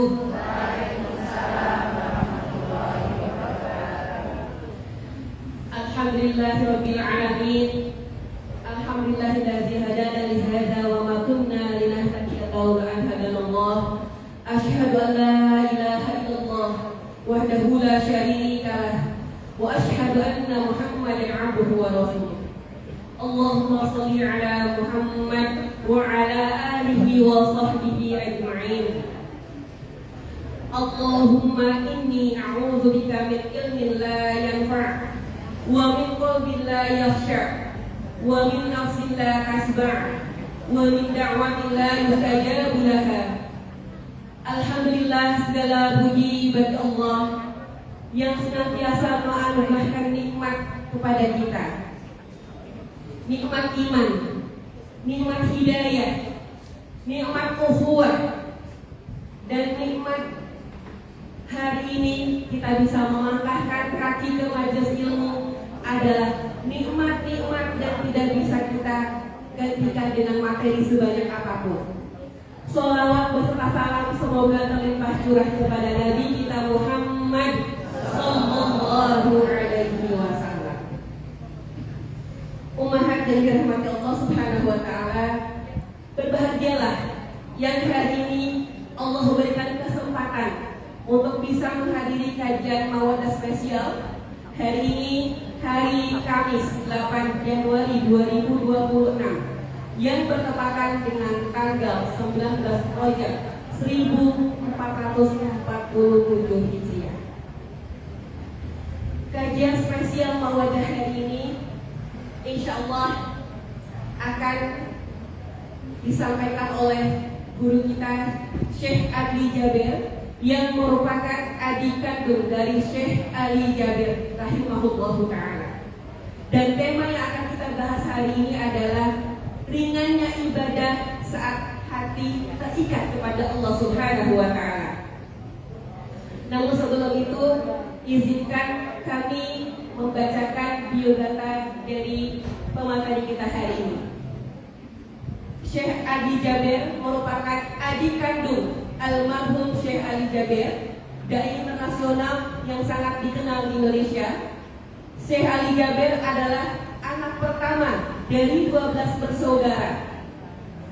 wabarakatuh. Alhamdulillahirabbil alamin. Alhamdulillahilladzi hadana li hadza wa ma kunna linahtadiya laula an hadanallah. Asyhadu an la ilaha illallah wahdahu la syarika lah wa asyhadu anna Muhammadan 'abduhu wa rasuluh. Allahumma shalli ala Muhammad wa ala alihi wa sahbihi ajma'in. Allahumma inni a'udzu bika min ilmin la yanfa' wa min qalbin la yakhsha' wa min nafsin la tasba' wa min da'watin la yustajabu laha. Alhamdulillah, segala puji bagi Allah yang senantiasa menganugerahkan nikmat kepada kita. Nikmat iman, nikmat hidayah, nikmat ukhuwah, dan nikmat hari ini kita bisa melangkahkan kaki ke majelis ilmu adalah nikmat-nikmat dan tidak bisa kita gantikan dengan materi sebanyak apapun. Sholawat beserta salam semoga terlimpah curah kepada Nabi kita Muhammad sallallahu alaihi wasallam. Ummahat yang dirahmati Allah Subhanahu wa taala, berbahagialah yang hari ini Allah memberikan kesempatan untuk bisa menghadiri kajian mawadah spesial. Hari ini hari Kamis 8 Januari 2026 yang bertepatan dengan tanggal 19 Rajab 1447 Hijriah. Kajian spesial mawadah hari ini insya Allah akan disampaikan oleh guru kita Syekh Adli Jabir yang merupakan adik kandung dari Syekh Ali Jabir rahimahullahu ta'ala. Dan tema yang akan kita bahas hari ini adalah ringannya ibadah saat hati terikat kepada Allah Subhanahu wa ta'ala. Namun sebelum itu, izinkan kami membacakan biodata dari pemateri kita hari ini. Syekh Ali Jabir merupakan adik kandung almarhum Syekh Ali Jabir, dai internasional yang sangat dikenal di Indonesia. Syekh Ali Jabir adalah anak pertama dari 12 bersaudara,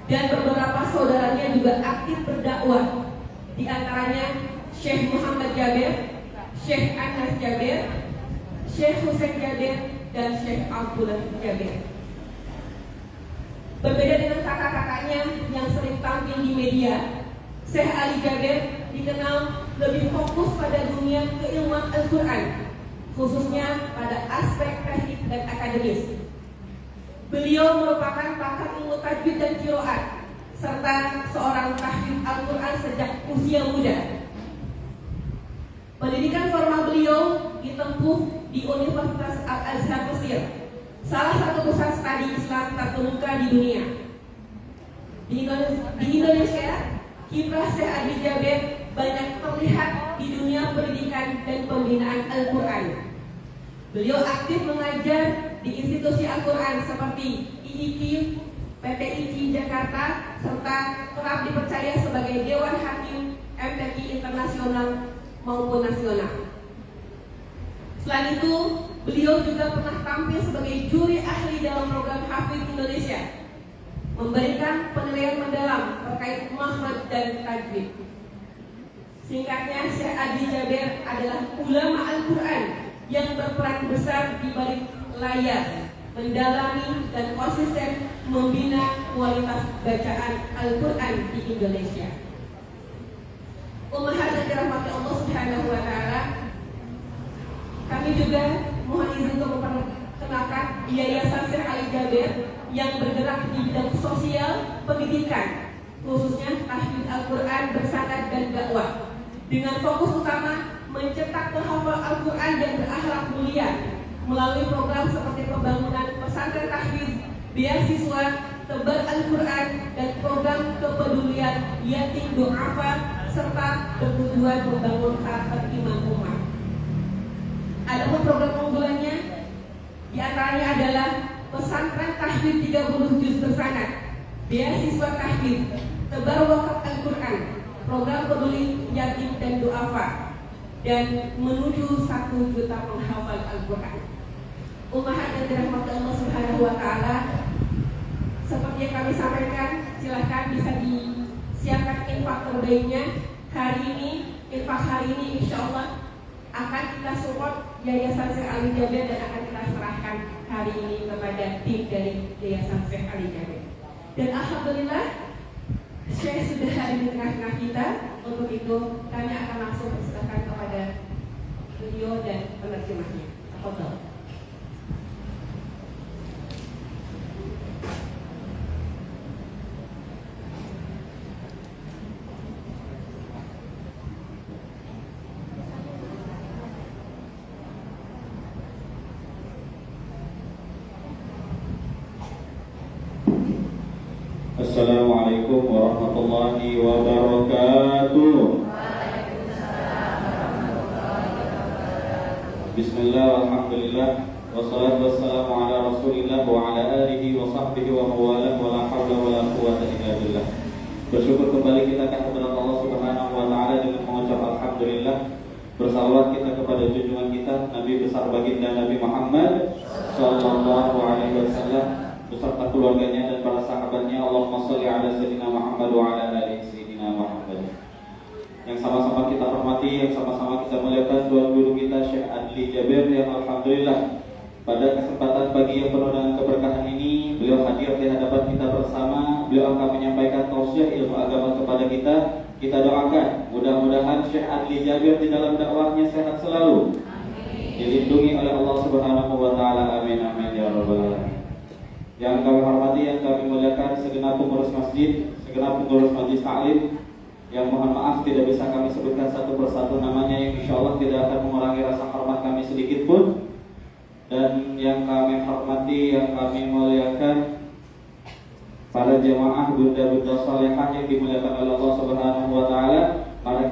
dan beberapa saudaranya juga aktif berdakwah. Di antaranya Syekh Muhammad Jabir, Syekh Anas Jabir, Syekh Husain Jabir, dan Syekh Abdullah Jabir. Berbeda dengan kakak-kakaknya yang sering tampil di media, Syekh Ali Jabir dikenal lebih fokus pada dunia keilmuan Al-Quran, khususnya pada aspek teknik dan akademis. Beliau merupakan pakar ilmu tajwid dan qiraat, serta seorang tahfidz Al-Quran sejak usia muda. Pendidikan formal beliau ditempuh di Universitas Al-Azhar Mesir, salah satu pusat studi Islam terkemuka di dunia. Di Indonesia, kiprah Syekh Ali Jabir banyak terlihat di dunia pendidikan dan pembinaan Al-Quran. Beliau aktif mengajar di institusi Al-Quran seperti IIQ, PTIQ Jakarta, serta kerap dipercaya sebagai Dewan Hakim MTQ internasional maupun nasional. Selain itu, beliau juga pernah tampil sebagai juri ahli dalam program Hafidz Indonesia, memberikan penilaian mendalam terkait makhraj dan tajwid. Singkatnya, Syekh Ali Jabir adalah ulama Al-Quran yang berperan besar di balik layar, mendalami dan konsisten membina kualitas bacaan Al-Quran di Indonesia. Ummahat yang dirahmati Allah Subhanahu wa ta'ala, kami juga mohon izin untuk memperkenalkan Yayasan Syekh Ali Jabir yang bergerak di bidang sosial pendidikan, khususnya tahfidz Al-Quran bersanad dan dakwah, dengan fokus utama mencetak penghafal Al-Quran dan berakhlak mulia melalui program seperti pembangunan pesantren tahfidz, beasiswa, tebar Al-Quran, dan program kepedulian yatim du'afa, serta bertujuan membangun karakter iman umat. Adapun program unggulannya di antaranya adalah pesantren tahfidz 30 juz bersanad, beasiswa tahfidz, tebar wakaf Al-Quran, program peduli yatim dan duafa, dan menuju 1 juta penghafal Al-Quran. Ummahat yang dirahmati Allah Subhanahu wa Ta'ala, seperti yang kami sampaikan, silahkan bisa disiapkan infak terbaiknya hari ini. Infak hari ini insya Allah akan kita support Yayasan Syekh Ali Jaber dan akan kita serahkan hari ini kepada tim dari Yayasan Syekh Ali Jaber. Dan alhamdulillah Syekh sudah hadir di tengah-tengah kita. Untuk itu kami akan langsung persilakan kepada beliau dan penerjemahnya. Tafadhol. Assalamualaikum warahmatullahi wabarakatuh. Bismillah, alhamdulillah, wassalatu wassalamu ala rasulillah wa ala alihi wa sahbihi wa mawalah wa la hawla wa la quwwata illa billah. Bersyukur kembali kita kepada Allah Subhanahu wa Ta'ala dengan mengucap alhamdulillah. Bersalawat kita kepada junjungan kita Nabi besar baginda Nabi Muhammad sallallahu alaihi wasallam beserta keluarganya dan para sahabatnya. Allahumma sholli ala sayyidina Muhammad wa ala ali sayyidina Muhammad. Yang sama-sama kita hormati, yang sama-sama kita muliakan tuan guru kita Syekh Adli Jaber, yang alhamdulillah pada kesempatan pagi yang penuh dengan keberkahan ini beliau hadir di hadapan kita bersama. Beliau akan menyampaikan tausiah ilmu agama kepada kita. Kita doakan mudah-mudahan Syekh Adli Jaber di dalam dakwahnya sehat selalu, dilindungi oleh Allah Subhanahu wa Ta'ala. Amin amin ya rabbal alamin. Yang kami hormati, yang kami muliakan segenap pengurus masjid, segenap pengurus majlis taklim, yang mohon maaf tidak bisa kami sebutkan satu persatu namanya, yang insya Allah tidak akan mengurangi rasa hormat kami sedikit pun. Dan yang kami hormati, yang kami muliakan para jemaah bunda-bunda salehah yang dimuliakan oleh Allah Subhanahu wa Ta'ala.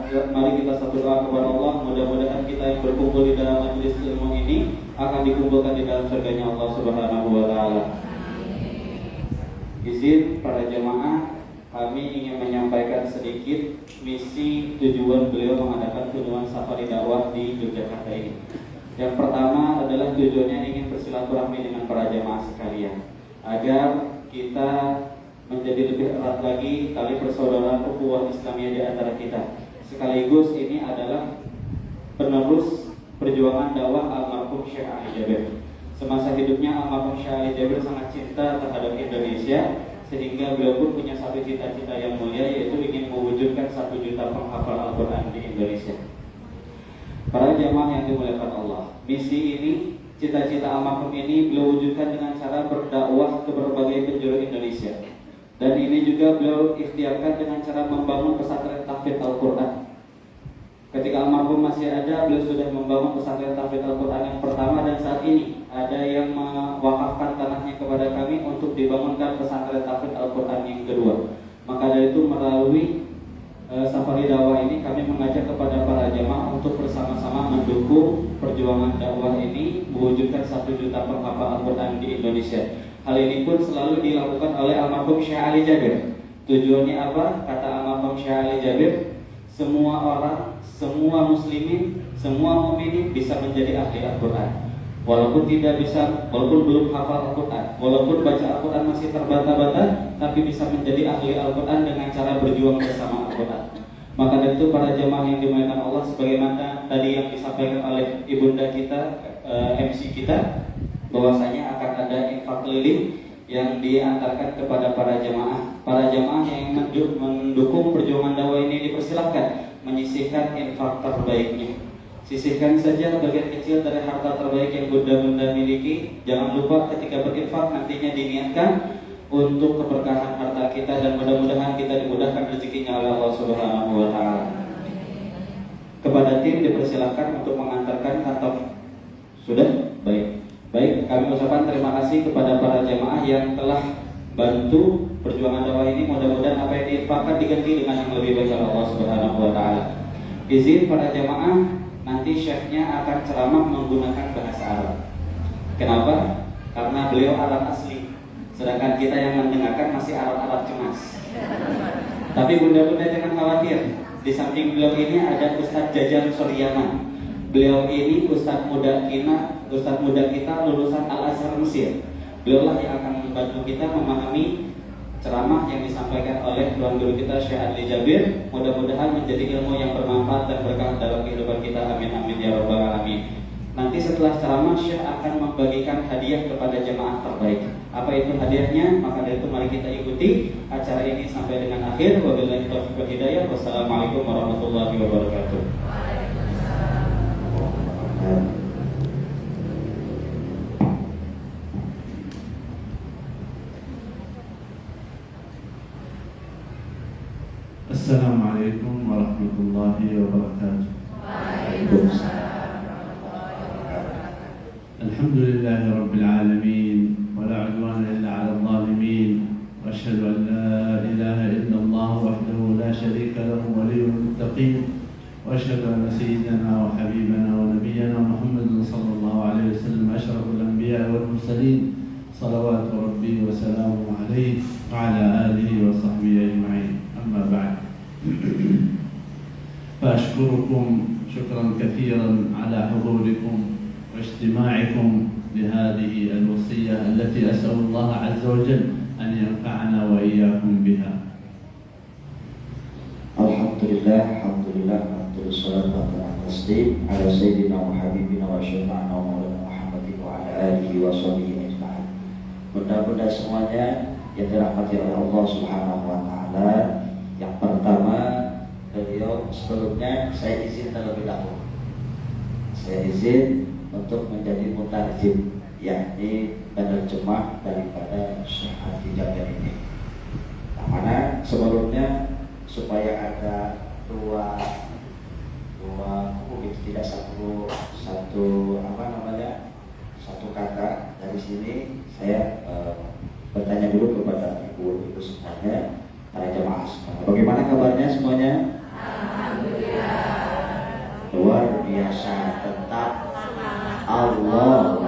Mari kita satu doa kepada Allah, mudah-mudahan kita yang berkumpul di dalam majelis ilmu ini akan dikumpulkan di dalam surganya Allah Subhanahu wa Ta'ala. Izin para jemaah, kami ingin menyampaikan sedikit misi tujuan beliau mengadakan kunjungan safari dakwah di Yogyakarta ini. Yang pertama adalah tujuannya ingin bersilaturahmi dengan para jemaah sekalian, agar kita menjadi lebih erat lagi tali persaudaraan ukhuwah Islamiyah di antara kita. Sekaligus ini adalah penerus perjuangan dakwah almarhum Syekh Ali Jaber. Semasa hidupnya almarhum Syekh Ali Jaber sangat cinta terhadap Indonesia, sehingga beliau pun punya satu cita-cita yang mulia, yaitu ingin mewujudkan 1 juta penghafal Al-Quran di Indonesia. Para jamaah yang dimuliakan Allah, misi ini, cita-cita almarhum ini beliau wujudkan dengan cara berdakwah ke berbagai penjuru Indonesia. Dan ini juga beliau ikhtiarkan dengan cara membangun pesantren tahfidz Al-Quran. Ketika almarhum masih ada, beliau sudah membangun pesantren tahfidz Al-Quran yang pertama, dan saat ini ada yang mewakafkan tanahnya kepada kami untuk dibangunkan pesantren tahfidz Al-Quran yang kedua. Maka dari itu melalui safari dakwah ini kami mengajak kepada para jemaah untuk bersama-sama mendukung perjuangan dakwah ini mewujudkan 1 juta penghafal Al-Quran di Indonesia. Hal ini pun selalu dilakukan oleh almarhum Syekh Ali Jaber. Tujuannya apa? Kata almarhum Syekh Ali Jaber, semua orang, semua muslimin, semua mukminin bisa menjadi ahli Al-Quran. Walaupun tidak bisa, walaupun belum hafal Al-Quran, walaupun baca Al-Quran masih terbata-bata, tapi bisa menjadi ahli Al-Quran dengan cara berjuang bersama Al-Quran. Maka dari itu para jemaah yang dimuliakan Allah, sebagaimana tadi yang disampaikan oleh ibunda kita, MC kita, bahwasanya akan ada infak keliling yang diantarkan kepada para jemaah. Para jemaah yang mendukung perjuangan dakwah ini dipersilahkan menyisihkan infak terbaiknya. Sisihkan saja bagian kecil dari harta terbaik yang bunda-bunda miliki. Jangan lupa ketika berinfak nantinya diniatkan untuk keberkahan harta kita, dan mudah-mudahan kita dimudahkan rezekinya oleh Allah Subhanahu wa Ta'ala. Kepada tim dipersilahkan untuk mengantarkan kantong. Sudah? Baik, kami ucapkan terima kasih kepada para jemaah yang telah bantu perjuangan dakwah ini. Mudah-mudahan apa yang diinfakkan diganti dengan yang lebih baik oleh Allah Subhanahu wa Ta'ala. Izin para jemaah, nanti syekhnya akan ceramah menggunakan bahasa Arab. Kenapa? Karena beliau Arab asli, sedangkan kita yang mendengarkan masih Arab-Arab cemas. Tapi bunda-bunda jangan khawatir, Di samping beliau ini ada Ustadz Jajan Soryama. Beliau ini Ustadz muda kita lulusan Al Azhar Mesir. Beliau lah yang akan membantu kita memahami ceramah yang disampaikan oleh tuan guru kita Syekh Adli Jabir. Mudah-mudahan menjadi ilmu yang bermanfaat dan berkah dalam kehidupan kita. Amin amin ya rabbal alamin. Nanti setelah ceramah Syekh akan membagikan hadiah kepada jemaah terbaik. Apa itu hadiahnya? Maka dari itu mari kita ikuti acara ini sampai dengan akhir. Wabillahi taufiq wal hidayah. Wassalamualaikum warahmatullahi wabarakatuh. Assalamualaikum warahmatullahi wabarakatuh. Alhamdulillahi rabbil alamin wa la 'udwana illa 'alal zalimin wa asyhadu an la ilaha illallah wahdahu la syarika lahu waliyyul muttaqin wa asyhadu anna sayyidana wa habibana wa nabiyyana Muhammadan sallallahu alaihi wasallam asyraful anbiya wal mursalin salawatu rabbi wa salamuhu alaihi wa ala alihi wa sahbihi ajma'in. Amma ba'd. فأشكركم شكرا كثيرا على حضوركم واجتماعكم لهذه الوصية التي أسأل الله عز وجل أن ينفعنا وإياكم بها. Alhamdulillah, wassalatu wassalamu ala sayyidina wa habibina wa syafi'ina wa maulana Muhammadin wa ala alihi wa sahbihi ajma'in. Mudah-mudahan semuanya yang dirahmati oleh Allah Subhanahu wa taala. Yang pertama, beliau sebelumnya saya izin terlebih dahulu. Saya izin untuk menjadi mutarjim, yakni penerjemah daripada Syekh Adli Jabir ini. Yang mana sebelumnya supaya ada dua buku, tidak satu kata dari sini. Saya bertanya dulu kepada ibu semuanya, para jemaah semuanya. Bagaimana kabarnya semuanya? Alhamdulillah. Luar biasa, tetap Allah.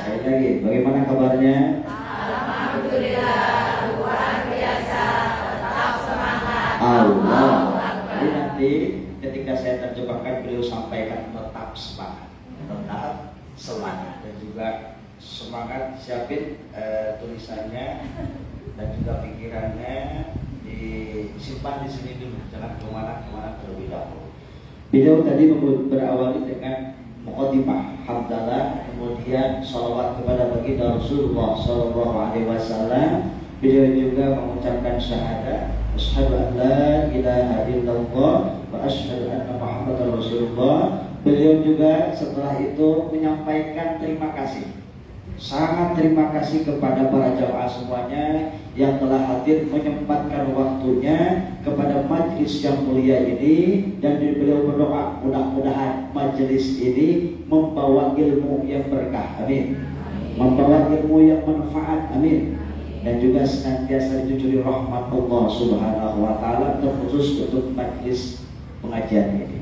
Saya lagi, bagaimana kabarnya? Alhamdulillah, luar biasa, tetap semangat. Allah. Jadi nanti ketika saya terjemahkan beliau sampaikan tetap semangat, dan juga semangat. Siapin tulisannya dan juga pikirannya, disimpan di sini dulu, jangan kemana-kemana terlebih dahulu. Beliau tadi berawali dengan muqaddimah hamdalah, kemudian shalawat kepada baginda Rasulullah Sallallahu Alaihi Wasallam. Beliau juga mengucapkan syahadat, asyhadu an la ilaha illallah wa asyhadu anna Muhammadar Rasulullah. Beliau juga setelah itu menyampaikan terima kasih, sangat terima kasih kepada para jamaah semuanya yang telah hadir menyempatkan waktunya kepada majlis yang mulia ini. Dan beliau berdoa mudah-mudahan majlis ini membawa ilmu yang berkah, amin, membawa ilmu yang manfaat, amin, dan juga senantiasa dicucuri rahmat Allah Subhanahu wa taala, terkhusus untuk majlis pengajian ini.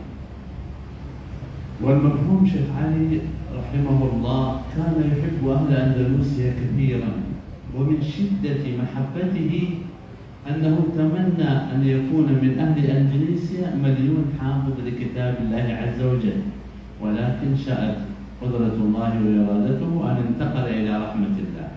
والمرحوم شيخ علي رحمه الله كان يحب أهل أندلسيا كثيرا، ومن شدة محبته أنه تمنى أن يكون من أهل أندونيسيا مليون حافظ لكتاب الله عز وجل، ولكن شاءت قدرة الله وإرادته أن انتقل إلى رحمة الله.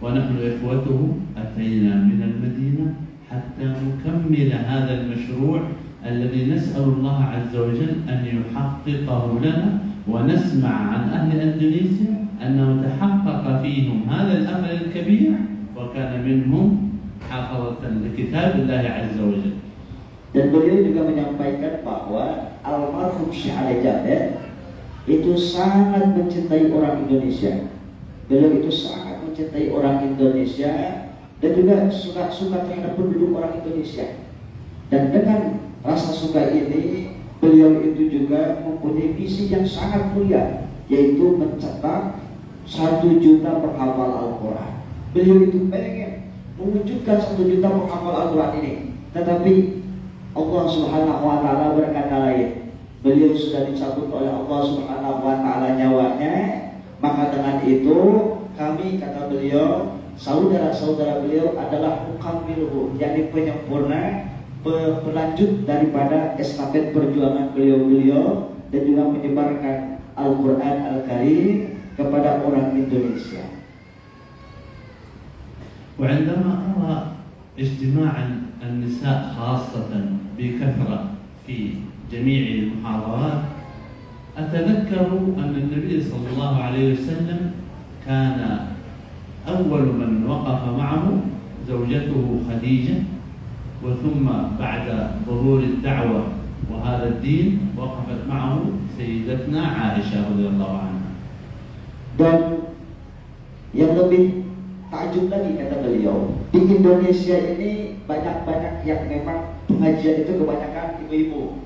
ونحن إخوته أتينا من المدينة حتى نكمل هذا المشروع الذي نسأل الله عز وجل أن يحققه لنا، ونسمع عن أهل أندونيسيا أنه تحقق فيهم هذا الأمل الكبير وكان منهم حافظة لكتاب الله عز وجل. Dan beliau juga menyampaikan bahwa almarhum Syekh Adli Jabir itu sangat mencintai orang Indonesia. Beliau itu sangat mencintai orang Indonesia dan juga suka terhadap penduduk orang Indonesia. Dan dengan rasa suka ini, beliau itu juga mempunyai misi yang sangat mulia, yaitu mencetak 1 juta penghafal Al-Quran. Beliau itu pengen mewujudkan 1 juta penghafal Al-Quran ini, tetapi Allah Subhanahu wa taala berkata lain. Beliau sudah dicabut oleh Allah Subhanahu wa taala nyawanya. Maka dengan itu kami, kata beliau, saudara-saudara beliau adalah mukammilhu, yakni penyempurna pelanjut daripada estafet perjuangan beliau-beliau dan juga menyebarkan Al-Quran Al-Karim kepada orang Indonesia. وعندما أرى اجتماع النساء خاصة بكثرة في جميع المحاضرات أتذكر أن النبي صلى الله عليه وسلم كان أول من وقف معه زوجته خديجة، وثم بعد ظهور الدعوة وهذا الدين وقفت معه سيدتنا عائشة رضي الله عنها. Dan yang lebih takjub lagi kata beliau, di Indonesia ini banyak-banyak yang memang pengajian itu kebanyakan ibu-ibu.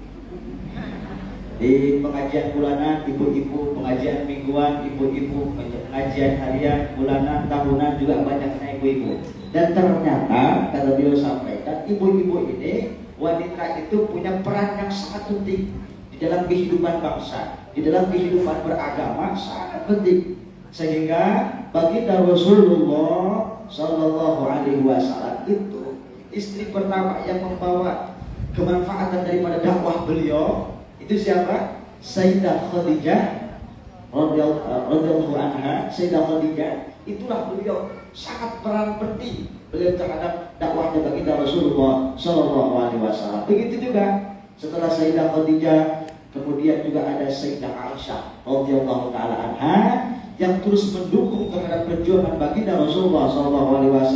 Di pengajian bulanan ibu-ibu, pengajian mingguan ibu-ibu, pengajian harian, bulanan, tahunan juga banyaknya ibu-ibu. Dan ternyata kata beliau sampaikan, ibu-ibu ini, wanita itu punya peran yang sangat penting di dalam kehidupan bangsa, di dalam kehidupan beragama sangat penting. Sehingga baginda Rasulullah Sallallahu Alaihi Wasallam itu istri pertama yang membawa kemanfaatan daripada dakwah beliau itu siapa? Sayyidah Khadijah radhiyallahu anha. Sayyidah Khadijah itulah beliau sangat peran penting beliau terhadap dakwahnya baginda Rasulullah Sallallahu Alaihi Wasallam. Begitu juga setelah Sayyidah Khadijah, kemudian juga ada Sayyidah Aisyah radhiyallahu taala anha yang terus mendukung terhadap perjuangan baginda Rasulullah SAW,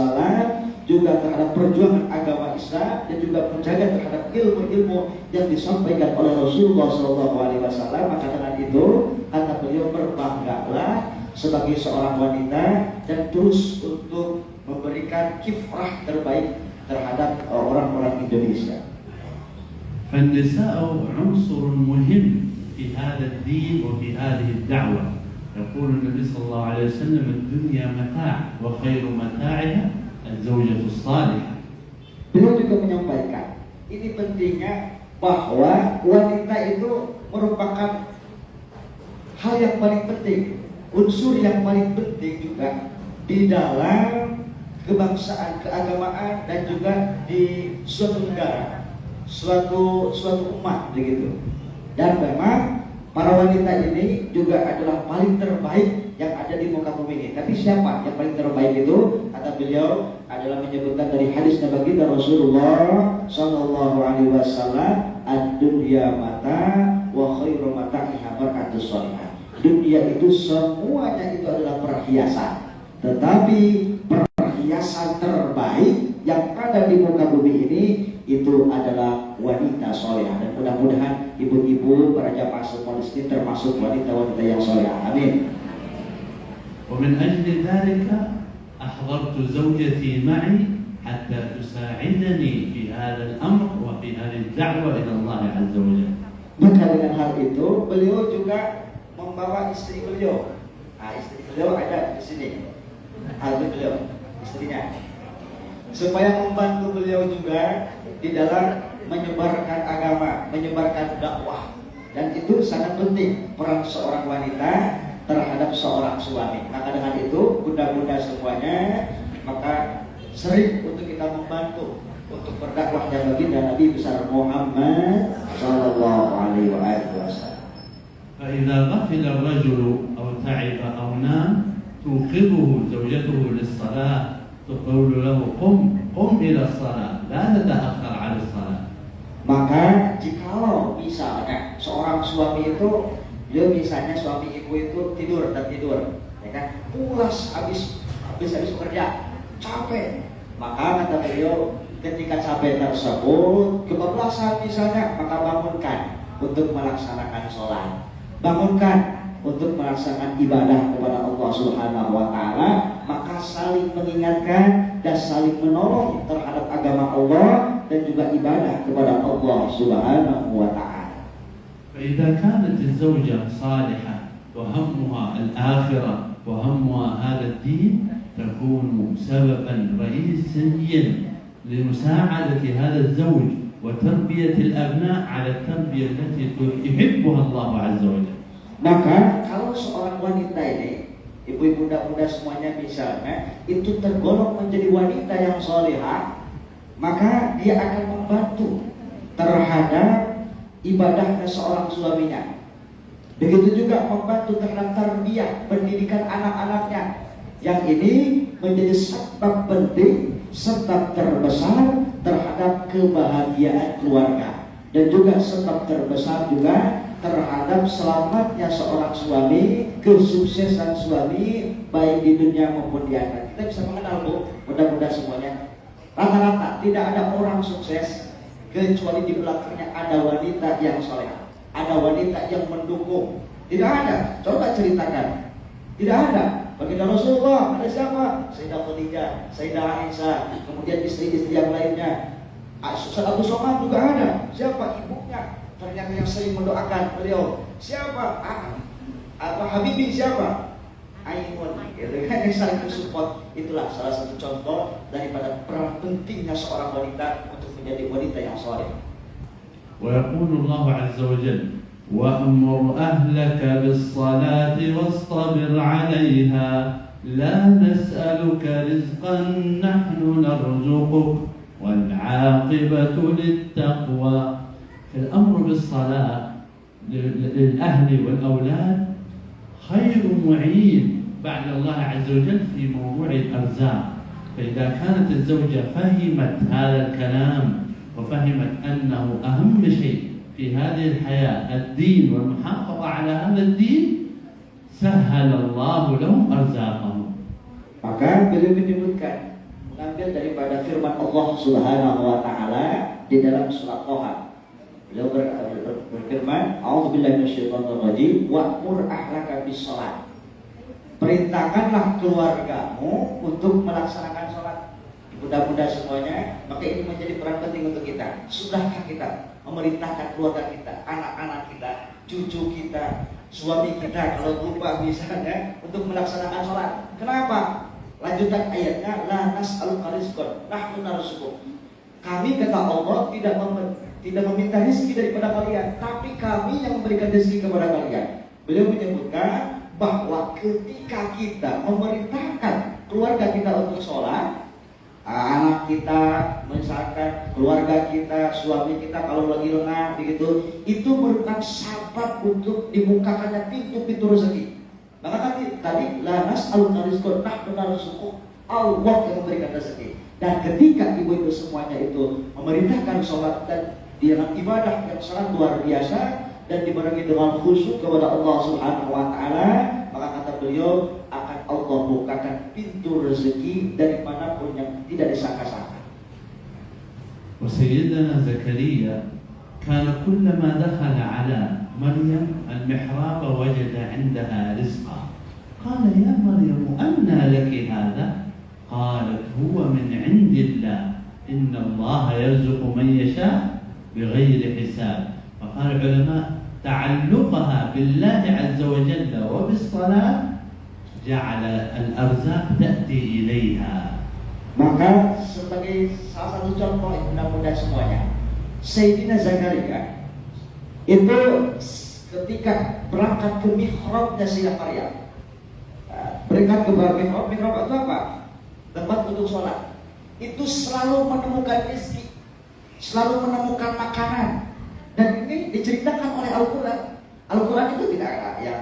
juga terhadap perjuangan agama Islam dan juga menjaga terhadap ilmu-ilmu yang disampaikan oleh Rasulullah SAW. Maka dengan itu kata beliau, berbanggalah sebagai seorang wanita dan terus untuk memberikan kiprah terbaik terhadap orang-orang Indonesia. فالنساء عنصر مهم في هذا الدين وفي هذه الدعوة. يقول النبي صلى الله عليه وسلم الدنيا متاع وخير متاعها الزوجة الصالحة. Beliau juga menyampaikan ini pentingnya bahwa wanita itu merupakan hal yang paling penting, unsur yang paling penting juga di dalam kebangsaan, keagamaan dan juga di suatu negara, suatu umat begitu. Dan memang para wanita ini juga adalah paling terbaik yang ada di muka bumi ini. Tapi siapa yang paling terbaik itu? Kata beliau adalah menyebutkan dari hadis baginda Rasulullah Sallallahu Alaihi Wasallam, ad-dunya mata wa khairu mata'iha barakatus sholihah. Dunia itu semuanya itu adalah perhiasan, tetapi perhiasan terbaik yang ada di muka bumi ini itu adalah wanita solehah. Dan mudah-mudahan ibu-ibu para jamaah semua di sini termasuk wanita-wanita yang solehah. Amin. ومن أجل ذلك أحضرت زوجتي معي حتى تساعدني في هذا الأمر وفي هذه الدعوة إلى الله عز وجل. Maka dengan hal itu beliau juga membawa istri beliau. Istri beliau ada di sini. Beliau, istrinya, supaya membantu beliau juga di dalam menyebarkan agama, menyebarkan dakwah. Dan itu sangat penting peran seorang wanita terhadap seorang suami. Maka dengan itu bunda-bunda semuanya, maka sering untuk kita membantu untuk berdakwahnya baginda Nabi besar Muhammad Sallallahu Alaihi Wasallam. فإذا غفل الرجل أو تعب أو نام توقظه زوجته للصلاة، تقول له قم إلى الصلاة لا تتأخر عن الصلاة. Maka jikalau misalnya seorang suami itu, dia misalnya suami ibu itu tidur, ya kan, pulas habis kerja, capek, maka kata beliau ketika capek tersebut kebablasan misalnya, maka bangunkan untuk melaksanakan sholat, bangunkan untuk melaksanakan ibadah kepada Allah Subhanahu wa Ta'ala. Maka saling mengingatkan dan saling menolong terhadap agama Allah dan juga ibadah kepada Allah Subhanahu wa Ta'ala. فإذا كانت الزوجة صالحة وهمها الآخرة وهمها هذا الدين تكون سببا رئيسيا لمساعدة هذا الزوج وتربية الأبناء على التربية التي يحبها الله عز وجل. Maka kalau seorang wanita ini, ibu-ibu muda-muda semuanya misalnya, itu tergolong menjadi wanita yang solehah, maka dia akan membantu terhadap ibadahnya seorang suaminya. Begitu juga membantu terhadap tarbiyah, pendidikan anak-anaknya. Yang ini menjadi sebab penting sebab terbesar terhadap kebahagiaan keluarga, dan juga sebab terbesar juga terhadap selamatnya seorang suami, kesuksesan suami baik di dunia maupun di akhirat. Kita bisa mengenal, Bu, mudah-mudahan semuanya, rata-rata tidak ada orang sukses kecuali di belakangnya ada wanita yang soleh, ada wanita yang mendukung. Tidak ada. Coba ceritakan. Tidak ada. Baginda Rasulullah ada siapa? Sayyidah Khadijah, Sayyidah Aisyah, kemudian istri-istri yang lainnya. Abu Somad juga ada. Siapa? Ibunya. Ternyata yang sering mendoakan beliau. Siapa? Habibie siapa? Aimun. Gitu kan, yang saling mensupport. Itulah salah satu contoh daripada peran pentingnya seorang wanita untuk menjadi wanita yang soleh. ويقول الله عز وجل وأمر أهلك بالصلاة واصطبر عليها لا نسألك رزقا نحن نرزقك والعاقبة للتقوى. الأمر بالصلاة للأهل والأولاد خير معين بعد الله عز وجل في موضوع الأرزاق. فإذا كانت الزوجة فهمت هذا الكلام وفهمت أنه أهم شيء في هذه الحياة الدين والمحافظة على هذا الدين سهل الله لهم أرزاقهم. Maka beliau menyebutkan, mengambil daripada firman Allah Subhanahu wa taala di dalam surat Thaha. Beliau berfirman, "A'udzubillahi minasyaitonir rajim, wa'mur ahlaka bis-shalah." Perintahkanlah keluargamu untuk melaksanakan salat. Mudah-mudahan semuanya, maka ini menjadi peran penting untuk kita. Sudahkah kita memerintahkan keluarga kita, anak-anak kita, cucu kita, suami kita kalau lupa misalnya untuk melaksanakan sholat? Kenapa? Lanjutan ayatnya, la nas'aluka rizqan nahnu narzuquk. Kami, kata Allah, tidak meminta rezeki daripada kalian, tapi kami yang memberikan rezeki kepada kalian. Beliau menyebutkan bahwa ketika kita memerintahkan keluarga kita untuk sholat, anak kita, misalkan keluarga kita, suami kita kalau lagi lengah begitu, itu merupakan sebab untuk dibukakannya pintu-pintu rezeki. Maka tadi la nas'aluka rizqan nahnu narzuquk, Allah yang memberikan rezeki. Dan ketika ibu itu semuanya itu memerintahkan sholat dan di dalam ibadah yang sangat luar biasa dan dibarengi dengan khusyuk kepada Allah Subhanahu wa taala, maka kata beliau akan Allah bukakan pintu rezeki dari manapun yang tidak disangka-sangka. وسيدنا زكريا كان كلما دخل على مريم المحراب وجد عندها رزقا قال يا مريم أنى لك هذا قالت هو من عند الله إن الله يرزق من يشاء بغير حساب. فقال العلماء تعلقها بالله عز وجل وبالصلاة جعل الأرزاق تأتي إليها. Maka sebagai salah satu contoh mudah-mudahan semuanya, Sayyidina Zakaria itu ketika berangkat ke mihrabnya Sayyidah Maryam, berangkat ke mihrab itu apa? Tempat untuk sholat. Itu selalu menemukan rezeki, selalu menemukan makanan. Dan ini diceritakan oleh Al-Quran. Al-Quran itu tidak ada yang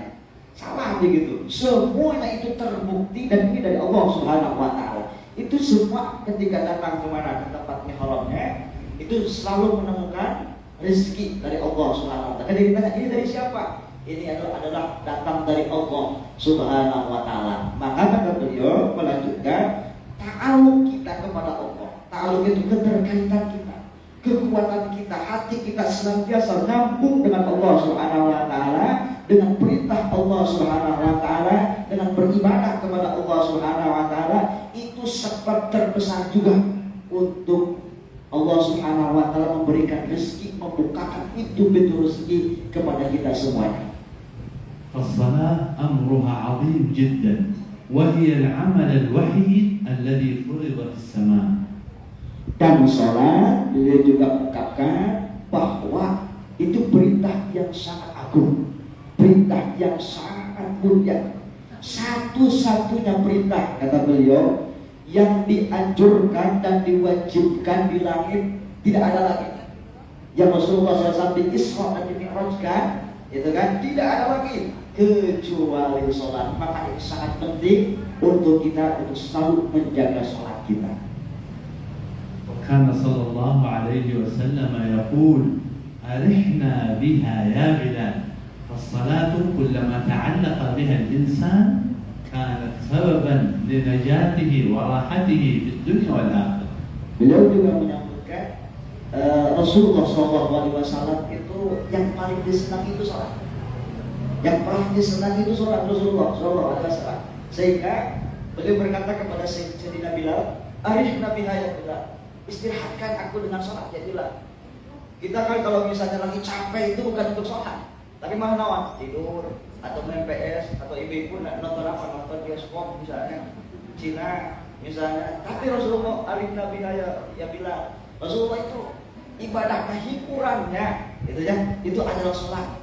salah begitu. Semuanya itu terbukti dan ini dari Allah Subhanahu wa taala. Itu semua ketika datang kemana, ke tempat mihrabnya, itu selalu menemukan rezeki dari Allah Subhanahu wa taala. Jadi ditanya, ini dari siapa? Ini adalah datang dari Allah Subhanahu wa taala. Maka kata beliau melanjutkan, ta'aluk kita kepada Allah. Ta'aluk itu keterkaitan kita, kekuatan kita, hati kita senantiasa nyambung dengan Allah Subhanahu wa taala, dengan perintah Allah Subhanahu wa taala, dengan beribadah kepada Allah Subhanahu wa taala. Itu sebab terbesar juga untuk Allah Subhanahu wa taala memberikan rezeki, membukakan pintu-pintu rezeki kepada kita semuanya. فالصلاة أمرها عظيم جدا وهي العمل الوحيد الذي فرض في السماء. Dan sholat beliau juga mengungkapkan bahwa itu perintah yang sangat agung, perintah yang sangat mulia, satu-satunya perintah kata beliau yang dianjurkan dan diwajibkan di langit tidak ada lagi. Yang Rasulullah SAW di Isra dan di Mi'rajkan, itu kan tidak ada lagi kecuali sholat. Maka ini sangat penting untuk kita untuk selalu menjaga sholat kita. وكان صلى الله عليه وسلم يقول أرحنا بها يا بلال فالصلاة كلما تعلق بها الإنسان كانت سببا لنجاته وراحته في الدنيا والآخرة. Beliau juga menyebutkan Rasulullah SAW itu yang paling disenangi itu sholat. Yang paling disenangi itu sholat Rasulullah SAW. Sehingga beliau berkata kepada Sayyidina Bilal, "Arihna biha ya Bilal." Istirahatkan aku dengan sholat ya Bilal. Kita kan kalau misalnya lagi capek itu bukan untuk sholat, tapi malah nawan tidur atau main PS atau ibu-ibu nonton apa, nonton bioskop misalnya Cina misalnya. Tapi Rasulullah arihna biha ya Bilal. Rasulullah itu ibadahnya, hiburannya itu ya, itu adalah sholat.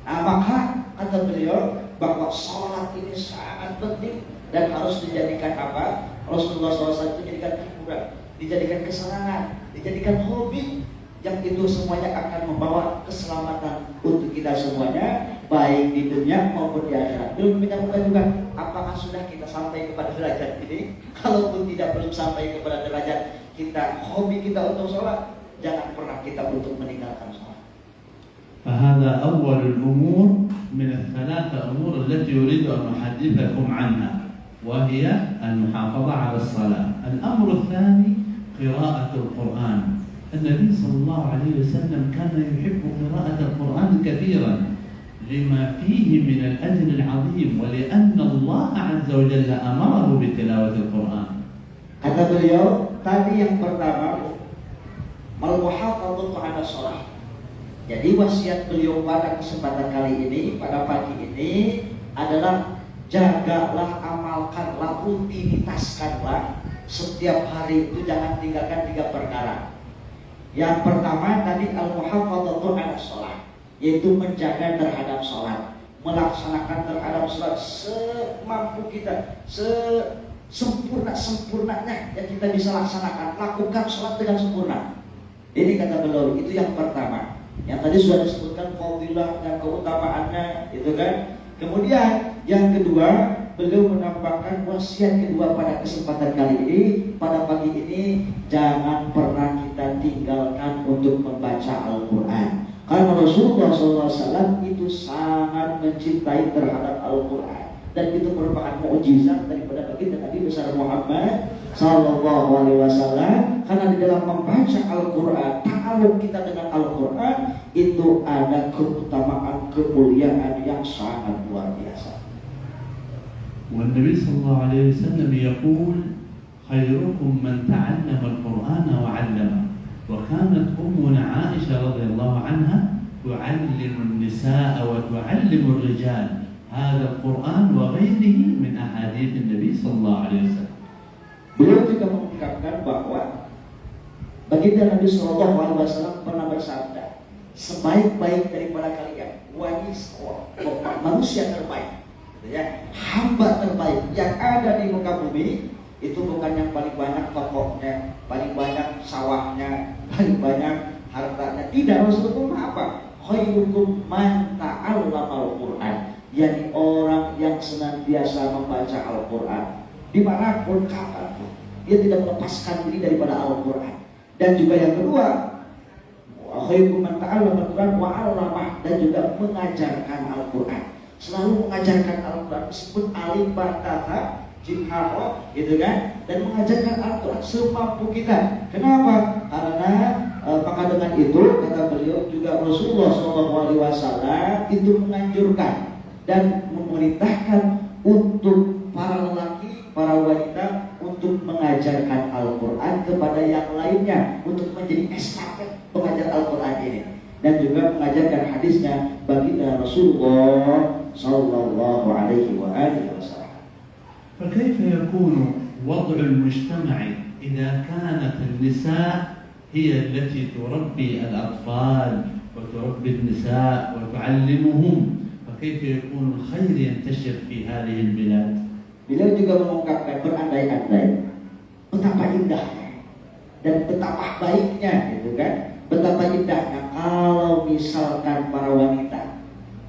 Nah, maka kata beliau bahwa sholat ini sangat penting dan harus dijadikan apa? Rasulullah SAW itu dijadikan hiburan, dijadikan kesenangan, dijadikan hobi, yang itu semuanya akan membawa keselamatan untuk kita semuanya, baik di dunia maupun di akhirat. Belum menyambungkan juga, apakah sudah kita sampai kepada derajat ini? Kalaupun tidak belum sampai kepada derajat kita hobi kita untuk sholat, jangan pernah kita untuk meninggalkan sholat. فهذا أول الأمور من الثلاثة أمور التي أريد أن أحدثكم عنها، وهي المحافظة على الصلاة. الأمر الثاني قراءة القرآن. النبي صلى الله عليه وسلم كان يحب قراءة القرآن كثيرا لما فيه من الأجر العظيم ولأن الله عز وجل أمره بتلاوة القرآن. Kata beliau tadi yang pertama al-muhafadzatu 'ala shalah. Jadi wasiat beliau pada kesempatan kali ini, pada pagi ini adalah jagalah, amalkanlah, rutinitaskanlah setiap hari itu, jangan tinggalkan 3 perkara. Yang pertama tadi al-muhafadzatu 'ala shalah, yaitu menjaga terhadap sholat, melaksanakan terhadap sholat semampu kita, sempurna-sempurnanya yang kita bisa laksanakan, lakukan sholat dengan sempurna. Ini kata beliau, itu yang pertama. Yang tadi sudah disebutkan fadilah dan keutamaannya, itu kan. Kemudian yang kedua, beliau menambahkan wasiat kedua pada kesempatan kali ini, pada pagi ini, jangan pernah kita tinggalkan untuk membaca Al-Quran. Karena Rasulullah SAW itu sangat mencintai terhadap Al-Quran, dan itu merupakan mukjizat daripada baginda Nabi besar Muhammad Sallallahu Alaihi Wasallam. Karena di dalam membaca Al-Quran, ta'aluk kita dengan Al-Quran itu ada keutamaan, kemuliaan yang sangat luar biasa. والنبي صلى الله عليه وسلم يقول خيركم من تعلم القرآن وعلمه. وكانت أمنا عائشة رضي الله عنها تعلم النساء وتعلم الرجال هذا القرآن وغيره من أحاديث النبي صلى الله عليه وسلم. Beliau juga mengungkapkan bahwa baginda Nabi Sallallahu Alaihi Wasallam pernah bersabda, sebaik-baik daripada kalian manusia terbaik, ya, hamba terbaik yang ada di muka bumi itu bukan yang paling banyak tokohnya, paling banyak sawahnya, paling banyak hartanya. Tidak, Rasulullah apa? Khairukum man ta'allamal Qur'an, yakni orang yang senantiasa membaca Al-Quran dimanapun kapanpun, dia tidak melepaskan diri daripada Al-Quran. Dan juga yang kedua, khairukum man ta'allamal Qur'an wa 'allamah, dan juga mengajarkan Al-Quran. Selalu mengajarkan Al-Quran meskipun alim bahasa jiharo, gitu kan, dan mengajarkan Al-Quran semampu kita. Kenapa? Karena maka dengan itu kata beliau juga Rasulullah SAW itu menganjurkan dan memerintahkan untuk para lelaki, para wanita untuk mengajarkan Al-Quran kepada yang lainnya, untuk menjadi estafet pengajar Al-Quran ini, dan juga mengajarkan hadisnya baginda Rasulullah Sallallahu Alaihi Wasallam. فكيف يكون وضع المجتمع إذا كانت النساء هي التي تربي الأطفال وتربي النساء وتعلمهم، فكيف يكون الخير ينتشر في هذه البلاد؟ Beliau juga mengungkapkan berandai-andai Betapa indahnya dan betapa baiknya gitu kan. Betapa indahnya kalau misalkan para wanita,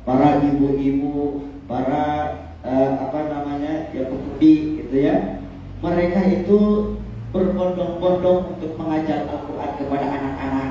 para ibu-ibu, para ya pemudi gitu ya, mereka itu berbondong-bondong untuk mengajar Al-Quran kepada anak-anak.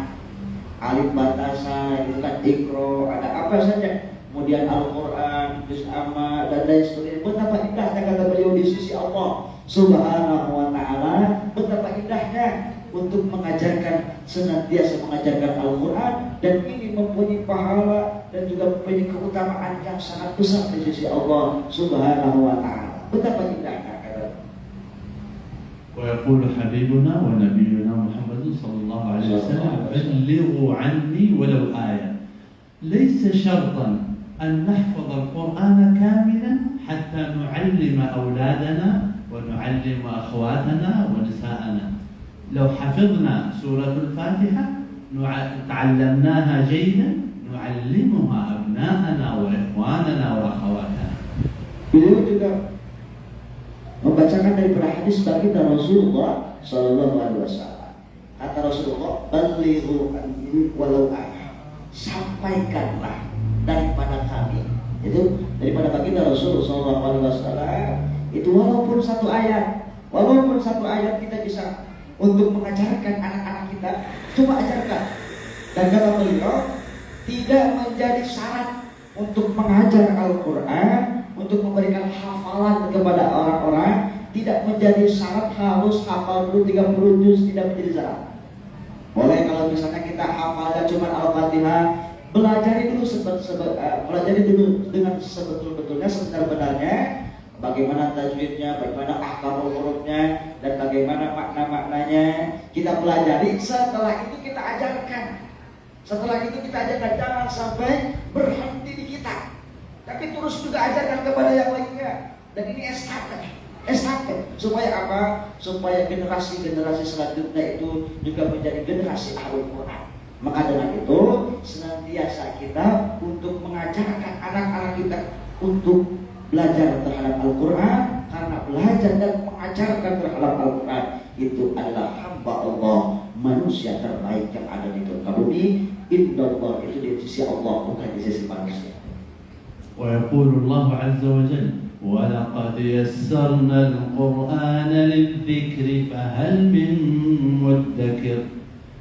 Alif Batasa, itu kan Iqra, ada apa saja, kemudian Al-Quran, Juz Amma dan lain sebagainya. Betapa indahnya kata beliau di sisi Allah Subhanahu wa ta'ala, betapa indahnya untuk mengajarkan, senantiasa mengajarkan Al-Quran, dan ini mempunyai pahala dan juga mempunyai keutamaan yang sangat besar di sisi Allah Subhanahu wa ta'ala. Betapa indahnya kata. ويقول حبيبنا ونبينا محمد صلى الله عليه وسلم بلغوا عني ولو آية. ليس شرطا أن نحفظ القرآن كاملا حتى نعلم أولادنا ونعلم أخواتنا ونساءنا. لو حفظنا سورة الفاتحة تعلمناها جيدا نعلمها أبناءنا وإخواننا وأخواتنا. Beliau juga membacakan daripada hadis baginda Rasulullah Sallallahu Alaihi Wasallam. Kata Rasulullah, "Balighu anni walau ayat." Sampaikanlah daripada kami, itu daripada baginda Rasulullah Sallallahu Alaihi Wasallam, itu walaupun satu ayat kita bisa untuk mengajarkan anak-anak kita, coba ajarkan. Dan kata beliau, tidak menjadi syarat untuk mengajar Al-Quran, untuk memberikan hafalan kepada orang-orang, tidak menjadi syarat harus hafal dulu 30 juz, tidak menjadi syarat. Boleh kalau misalnya kita hafalnya cuma Al-Fatihah, pelajari dulu dengan sebetul-betulnya, sebenar-benarnya, bagaimana tajwidnya, bagaimana ahkamul hurufnya, dan bagaimana makna-maknanya kita pelajari. Setelah itu kita ajarkan. Jangan sampai berhenti di kita, tapi terus juga ajarkan kepada yang lainnya. Dan ini estafet. Supaya apa? Supaya generasi-generasi selanjutnya itu juga menjadi generasi Ahlul Quran. Maka dengan itu senantiasa kita untuk mengajarkan anak-anak kita untuk belajar terhadap Al-Quran, karena belajar dan mengajarkan terhadap Al-Quran itu adalah hamba Allah, manusia terbaik yang ada di muka bumi. Indallah, itu di sisi Allah, bukan di sisi manusia. ويقول الله عز وجل ولقد يسرنا القرآن للذكر فهل من مدكر.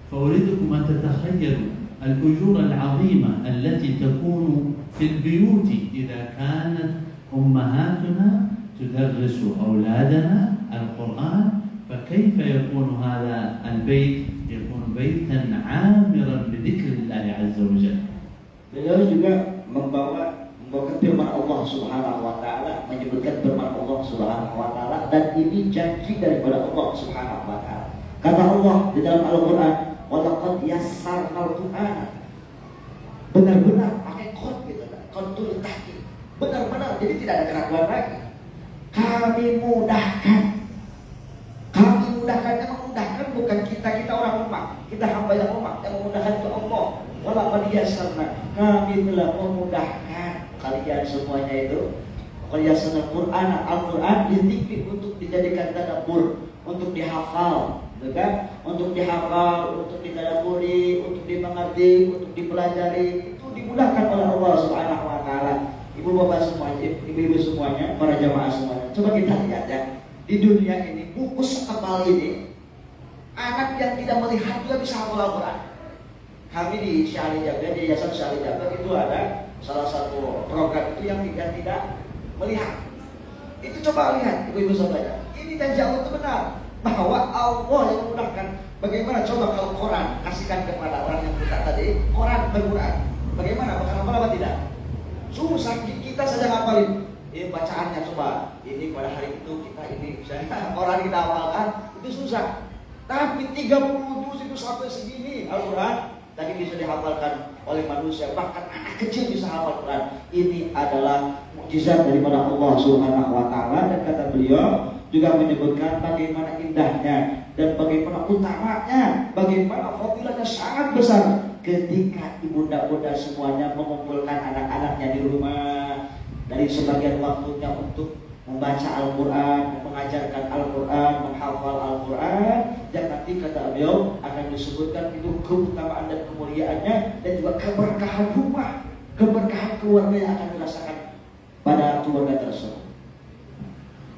فأريدكم أن تتخيلوا الأجور العظيمة التي تكون في البيوت إذا كانت أمهاتنا تدرس أولادنا القرآن، فكيف يكون هذا البيت؟ يكون بيتا عامرا بذكر الله عز وجل. Beliau juga membawakan firman Allah Subhanahu wa ta'ala, menyebutkan firman Allah Subhanahu wa ta'ala, dan ini janji daripada Allah Subhanahu wa ta'ala. Kata Allah di dalam Al-Quran, "Walaqad yassarnal Qur'ana." Benar-benar pakai qad gitu, qadul tahqiq. Benar-benar, jadi tidak ada keraguan lagi. Kami mudahkan. Yang memudahkan bukan kita orang lemah, kita hamba yang lemah. Yang memudahkan itu Allah. Walaqad yassarna, kami telah memudahkan kalian semuanya itu. Qad yassarna Al-Quran dizikri, untuk dijadikan tadabbur, untuk dihafal, kan? Untuk dihafal, untuk ditadaburi, untuk dimengerti, untuk dipelajari. Itu dimudahkan oleh Allah Subhanahu wa ta'ala. Ibu bapak semuanya, ibu-ibu semuanya, para jamaah semuanya, coba kita lihat ya, di dunia ini buku setebal ini, anak yang tidak melihat juga bisa hafal Al-Quran. Kami di Syahri Jabar, di Yayasan Syahri Jabar itu ada salah satu program itu yang tidak melihat. Itu coba lihat, ibu-ibu saudara, ini janji Allah itu benar, bahwa Allah yang memudahkan. Bagaimana coba kalau Quran kasihkan kepada orang yang buta tadi, Quran berquran, bagaimana? Bakal hafal apa tidak? Susah, kita saja ngapalin. Bacaannya coba, ini pada hari itu kita ini misalnya Quran kita hafalkan, itu susah. Tapi 30 juz itu sampai segini Al-Quran tadi bisa dihafalkan oleh manusia, bahkan anak kecil bisa hafal Quran. Ini adalah mukjizat daripada Allah Subhanahu wa ta'ala. Dan kata beliau juga menyebutkan bagaimana indahnya dan bagaimana utamanya, bagaimana fadilahnya sangat besar ketika ibunda-bunda semuanya mengumpulkan anak-anaknya di rumah, dari sebagian waktunya untuk membaca Al-Quran, mengajarkan Al-Quran, menghafal Al-Quran, yang nanti kata beliau akan disebutkan itu keutamaan dan kemuliaannya, dan juga keberkahan rumah, keberkahan keluarga yang akan dirasakan pada keluarga tersebut.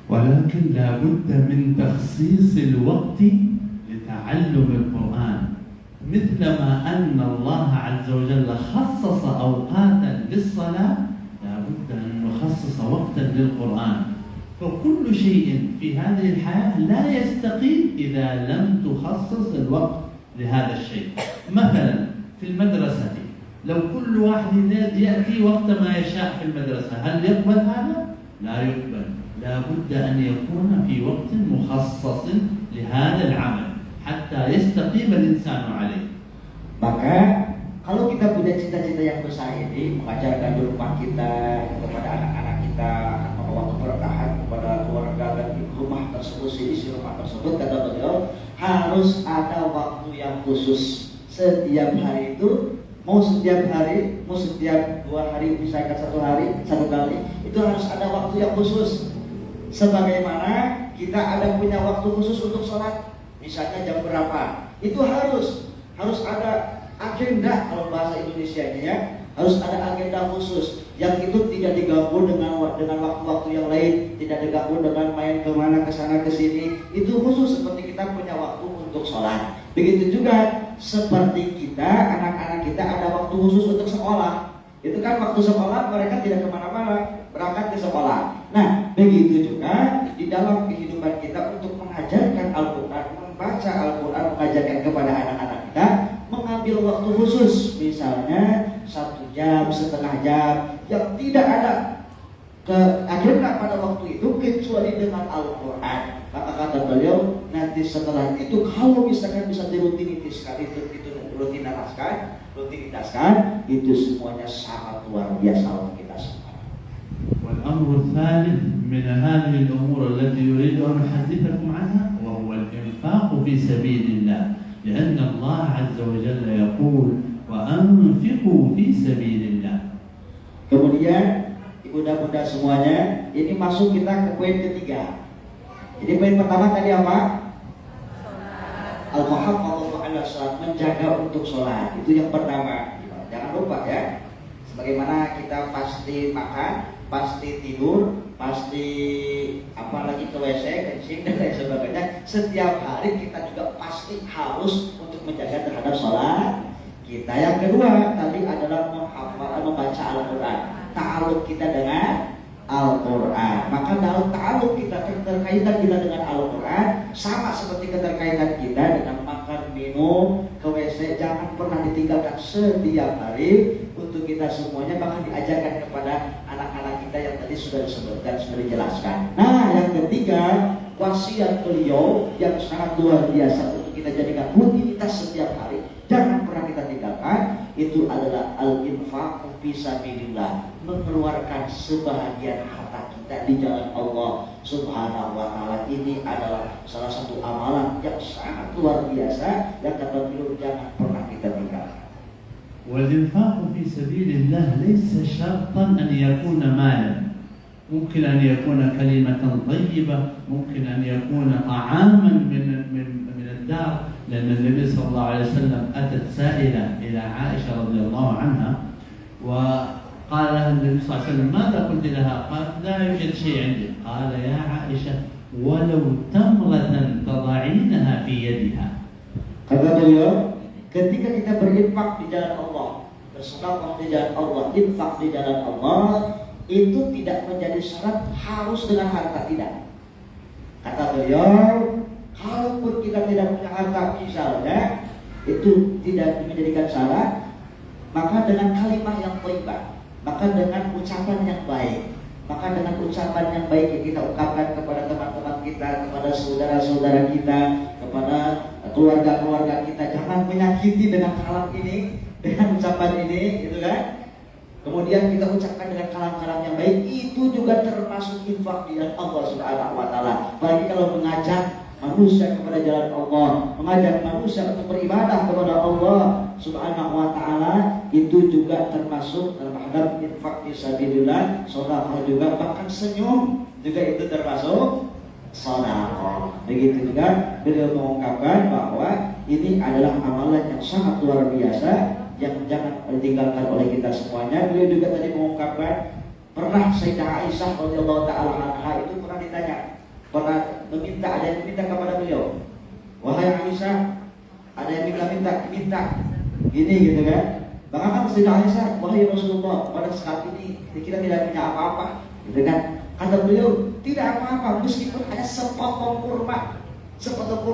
ولكن لا بد من تخصيص الوقت لتعلم القرآن، مثلما أن الله عز وجل خصص أوقاتا للصلاة، لا بد أن نخصص وقتا للقرآن. فكل شيء في هذه الحياة لا يستقيم إذا لم تخصص الوقت لهذا الشيء. مثلا في المدرسة لو كل واحد يأتي وقت ما يشاء في المدرسة، هل يقبل هذا؟ لا يقبل. لا بد أن يكون في وقت مخصص لهذا العمل حتى يستقيم الإنسان عليه. Maka kalau kita punya cita-cita yang besar ini, mengajarkan di rumah kita kepada anak-anak kita, akan membawa keberkahan kepada keluarga dan di rumah tersebut, isi rumah tersebut, kata beliau harus ada waktu yang khusus setiap hari itu. Mau setiap hari, mau setiap 2 hari, misalkan 1 hari, 1 kali, itu harus ada waktu yang khusus. Sebagaimana kita ada punya waktu khusus untuk sholat, misalnya jam berapa, itu harus ada agenda, kalau bahasa Indonesianya ya, harus ada agenda khusus yang itu tidak diganggu dengan waktu-waktu yang lain, tidak diganggu dengan main kemana kesana kesini. Itu khusus seperti kita punya waktu untuk sholat. Begitu juga seperti kita, anak-anak kita ada waktu khusus untuk sekolah. Itu kan waktu sekolah mereka tidak kemana-mana, berangkat ke sekolah. Nah, begitu juga di dalam kehidupan kita untuk mengajarkan Al-Quran, membaca Al-Quran, mengajarkan kepada anak-anak kita, mengambil waktu khusus, misalnya 1 jam, setengah jam, yang tidak ada agenda pada waktu itu kecuali dengan Al-Quran. Maka kata beliau, nanti setelah itu kalau misalkan bisa dirutinitaskan, itu semuanya sangat luar biasa untuk kita semua. والأمر الثالث من هذه الأمور التي يريد أن أحدثكم عنها وهو الإنفاق في سبيل الله، لأن الله عز وجل يقول وأنفقوا في سبيل الله. Kemudian bunda-bunda semuanya, ini masuk kita ke poin ketiga. Jadi poin pertama tadi apa? Al-muhafadzatu 'ala shalah, menjaga untuk sholat. Itu yang pertama. Jangan lupa ya. Sebagaimana kita pasti makan, pasti tidur, pasti apalagi ke WC, kencing dan lain sebagainya. Setiap hari kita juga pasti harus untuk menjaga terhadap sholat kita. Yang kedua tadi adalah membaca Al-Quran. Ta'aluk kita dengan Al-Quran. Maka dalam ta'aluk kita, keterkaitan kita dengan Al-Quran sama seperti keterkaitan kita dengan makan, minum, ke WC, jangan pernah ditinggalkan setiap hari untuk kita semuanya. Bahkan diajarkan kepada anak-anak kita yang tadi sudah disebutkan, sudah dijelaskan. Nah, yang ketiga, wasiat beliau yang sangat luar biasa untuk kita jadikan rutinitas setiap hari, jangan pernah kita tinggalkan, itu adalah al-infaq fi sabilillah, mengeluarkan sebahagian harta kita di jalan Allah Subhanahu wa taala. Ini adalah salah satu amalan yang sangat luar biasa yang kata beliau jangan pernah kita tinggalkan. والإنفاق في سبيل الله ليس شرطا أن يكون مالا، ممكن أن يكون كلمة طيبة، ممكن أن يكون طعاما من الدار، لأن النبي صلى الله عليه وسلم أتت سائلة إلى عائشة رضي الله عنها وقال لها النبي صلى الله عليه وسلم ماذا قلت لها؟ قالت لا يوجد شيء عندي. قال يا عائشة ولو تمرة تضعينها في يدها. Kata beliau, ketika kita berinfak di jalan Allah, bersedekah di jalan Allah, infak di jalan Allah, itu tidak menjadi syarat harus dengan harta, tidak. Kata beliau, kalaupun kita tidak punya harta misalnya, itu tidak menjadikan syarat, maka dengan kalimat yang thayyibah, maka dengan ucapan yang baik, maka dengan ucapan yang baik yang kita ungkapkan kepada teman-teman kita, kepada saudara-saudara kita, kepada keluarga-keluarga kita, jangan menyakiti dengan kalam ini, dengan ucapan ini, gitu kan? Kemudian kita ucapkan dengan kalam-kalam yang baik, itu juga termasuk infak di jalan Allah Subhanahu wa taala. Apalagi kalau mengajak manusia kepada jalan Allah, mengajak manusia untuk beribadah kepada Allah Subhanahu wa taala, itu juga termasuk terhadap infak fisabilillah, sedekah juga, bahkan senyum juga itu termasuk sedekah. Begitu juga beliau mengungkapkan bahwa ini adalah amalan yang sangat luar biasa yang jangan ditinggalkan oleh kita semuanya. Beliau juga tadi mengungkapkan pernah Sayyidah Aisyah radhiyallahu taala anha itu pernah ditanya, pernah meminta, ada yang meminta kepada beliau, wahai Aisyah, ada yang minta gini gitu kan. Bahkan Sayyidah Aisyah, wahai Rasulullah, pada saat ini kita tidak punya apa-apa gitu kan. Kata beliau, tidak apa-apa, meskipun hanya sepotong kurma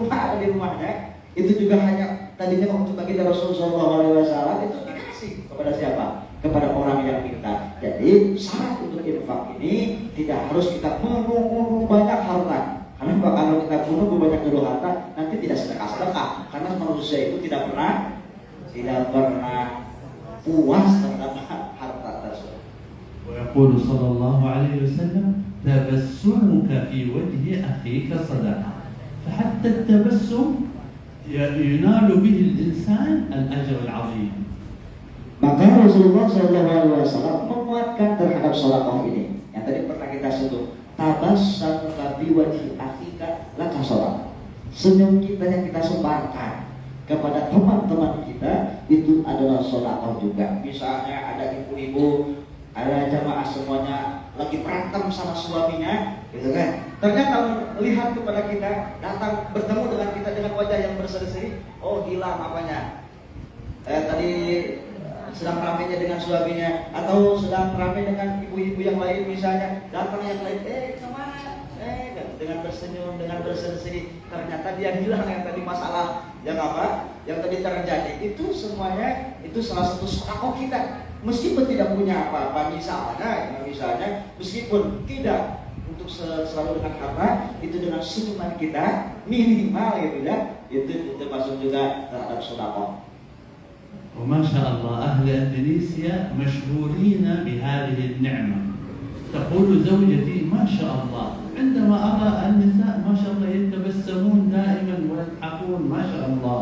ada di rumahnya, itu juga hanya tadinya waktu bagi Rasulullah SAW itu dikasih kepada siapa? Kepada orang yang minta. Jadi syarat untuk infak ini tidak harus kita menunggu banyak harta. Karena kalau kita menunggu banyak dulu harta, nanti tidak sedekah. Karena manusia itu tidak pernah puas terhadap harta tersebut. ويقول صلى الله عليه وسلم تبسمك في وجه أخيك صدقة فحتى التبسم ينال به الإنسان الأجر العظيم. Maka Rasulullah SAW menguatkan terhadap sedekah ini yang tadi pernah kita sebut, tabassamuka fi wajhi akhika laka sedekah. Senyum kita yang kita sebarkan kepada teman-teman kita itu adalah sedekah juga. Misalnya ada ibu-ibu, ada jamaah semuanya lagi berantem sama suaminya, gitu kan? Ternyata melihat kepada kita, datang bertemu dengan kita dengan wajah yang berseri-seri, oh hilang apanya? Tadi sedang ramainya dengan suaminya, atau sedang ramai dengan ibu-ibu yang lain misalnya, datang yang lain, kemana? Dengan tersenyum, dengan berseri-seri, ternyata dia hilang yang tadi masalah, yang apa? Yang tadi terjadi. Itu semuanya itu salah satu sedekah kita. Meskipun tidak punya apa-apa, misalnya meskipun tidak untuk selalu dengan harta, itu dengan senyuman kita minimal gitu ya, itu termasuk juga terhadap sedekah. وما شاء الله أهل إندونيسيا مشهورين بهذه النعمة. تقول زوجتي ما شاء الله عندما أرى النساء ما شاء الله يتبسمون دائما ويضحكون ما شاء الله.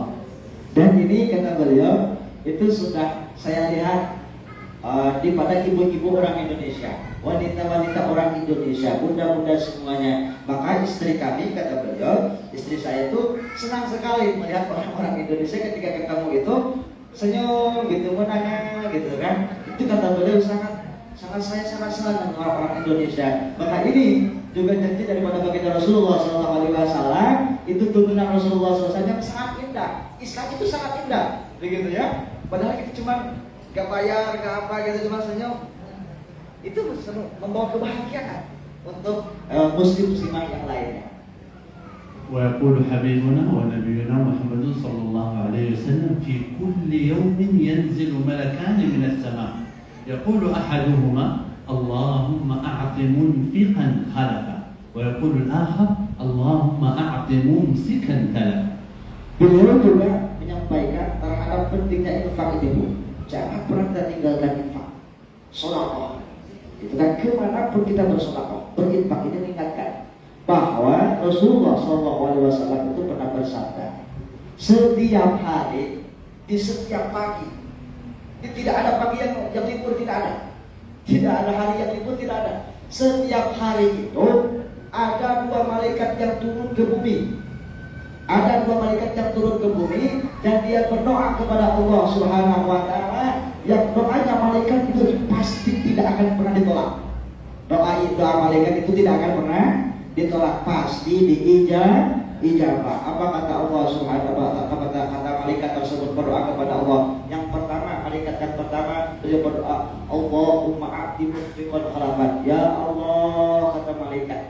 Dan ini kata beliau itu sudah saya lihat di pada ibu-ibu orang Indonesia, wanita-wanita orang Indonesia, bunda-bunda semuanya. Maka istri kami, kata beliau, istri saya itu senang sekali melihat orang-orang Indonesia ketika ketemu itu senyum gitu, menanya gitu kan. Itu kata beliau saya sangat senang dengan orang Indonesia. Maka ini juga janji daripada baginda Rasulullah SAW, itu turunan Rasulullah SAW yang sangat indah. Islam itu sangat indah, begitu ya. Padahal kita cuma gak bayar, gak apa gitu, cuma senyum. Itu membawa kebahagiaan untuk muslim-muslimah yang lainnya. ويقول حبيبنا ونبينا محمد صلى الله عليه وسلم في كل يوم ينزل ملكان من السماء يقول أحدهما اللهم أعط منفقا خلفا ويقول الآخر اللهم أعط ممسكا تلفا. Beliau juga menyampaikan terhadap pentingnya infak itu. Jangan pernah kita tinggalkan infak, sedekah. Itu kan kemanapun kita bersedekah, berinfak ini mengingatkan bahwa Rasulullah SAW itu pernah bersabda, setiap hari, di setiap pagi, tidak ada pagi yang libur, tidak ada hari yang libur, tidak ada. Setiap hari itu ada dua malaikat yang turun ke bumi. Ada dua malaikat yang turun ke bumi dan dia berdoa kepada Allah Subhanahu wa taala, yang doanya malaikat itu pasti tidak akan pernah ditolak. Doa malaikat itu tidak akan pernah ditolak, pasti diijabah. Apa kata Allah Subhanahu wa taala? Kata malaikat tersebut berdoa kepada Allah. Yang pertama, malaikat yang pertama beliau berdoa, Allahumma a'ti munfiqan khalafan. Ya Allah, kata malaikat,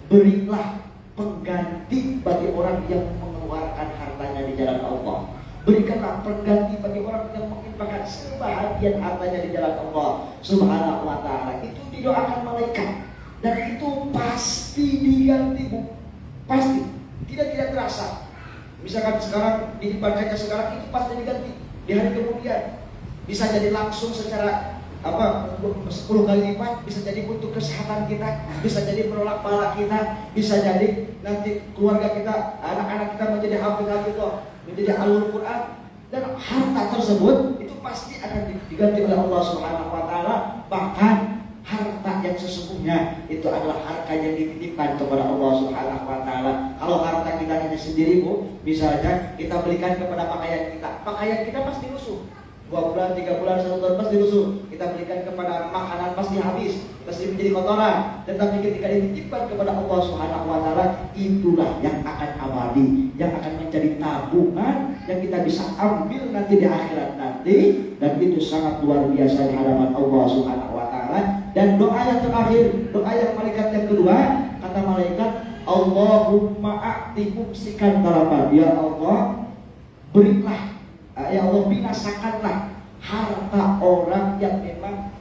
berilah pengganti bagi orang yang mengeluarkan hartanya di jalan Allah. Berikanlah pengganti bagi orang yang menginfakkan sebahagian hartanya di jalan Allah Subhanahu wa taala. Itu didoakan malaikat. Dan itu pasti diganti, Bu. Pasti. Tidak terasa. Misalkan sekarang dibacanya sekarang, itu pasti diganti di hari kemudian. Bisa jadi langsung secara 10 kali lipat, bisa jadi untuk kesehatan kita, bisa jadi menolak bala kita, bisa jadi nanti keluarga kita, anak-anak kita menjadi hafidz-hafidz, menjadi alul Quran. Dan harta tersebut itu pasti akan diganti oleh Allah Subhanahu wa taala. Bahkan harta yang sesungguhnya itu adalah harta yang dititipkan kepada Allah Subhanahu wa taala. Kalau harta kita hanya sendiri, Bu, misalnya kita belikan kepada pakaian kita pasti rusuh. 2 bulan, 3 bulan, 1 tahun pasti rusuh. Kita berikan kepada makanan pasti habis, pasti menjadi kotoran. Tetapi ketika dititipkan kepada Allah Subhanahu wa taala, itulah yang akan abadi, yang akan menjadi tabungan yang kita bisa ambil nanti di akhirat nanti, dan itu sangat luar biasa di hadapan Allah Subhanahu wa taala. Dan doa yang terakhir, doa yang malaikat yang kedua, kata malaikat, Allahumma a'ti mumsikan tarapan. Ya Allah, berilah, ya Allah, binasakanlah harta orang yang memang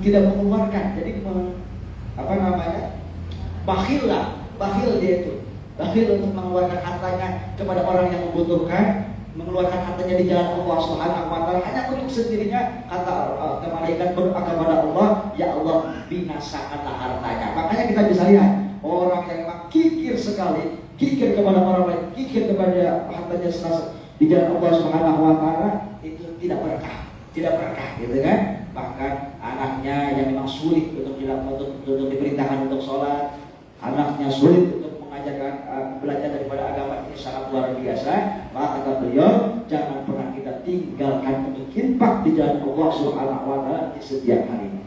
tidak mengeluarkan. Jadi bakhil dia itu, bakhil untuk mengeluarkan hartanya kepada orang yang membutuhkan, mengeluarkan hartanya di jalan Allah Subhanahu wa taala hanya untuk sendirinya. Kata malaikat berdoa kepada Allah, ya Allah, binasakanlah hartanya. Makanya kita bisa lihat orang yang memang kikir sekali, kikir kepada orang lain, kikir kepada hartanya di jalan Allah Subhanahu wa taala, itu tidak berkah gitu kan. Bahkan anaknya yang memang sulit untuk diperintahkan untuk sholat, anaknya sulit untuk mengajarkan belajar daripada agama, ini sangat luar biasa. Maka kata beliau, jangan pernah kita tinggalkan untuk infak di jalan Allah Subhanahu wa taala di setiap harinya.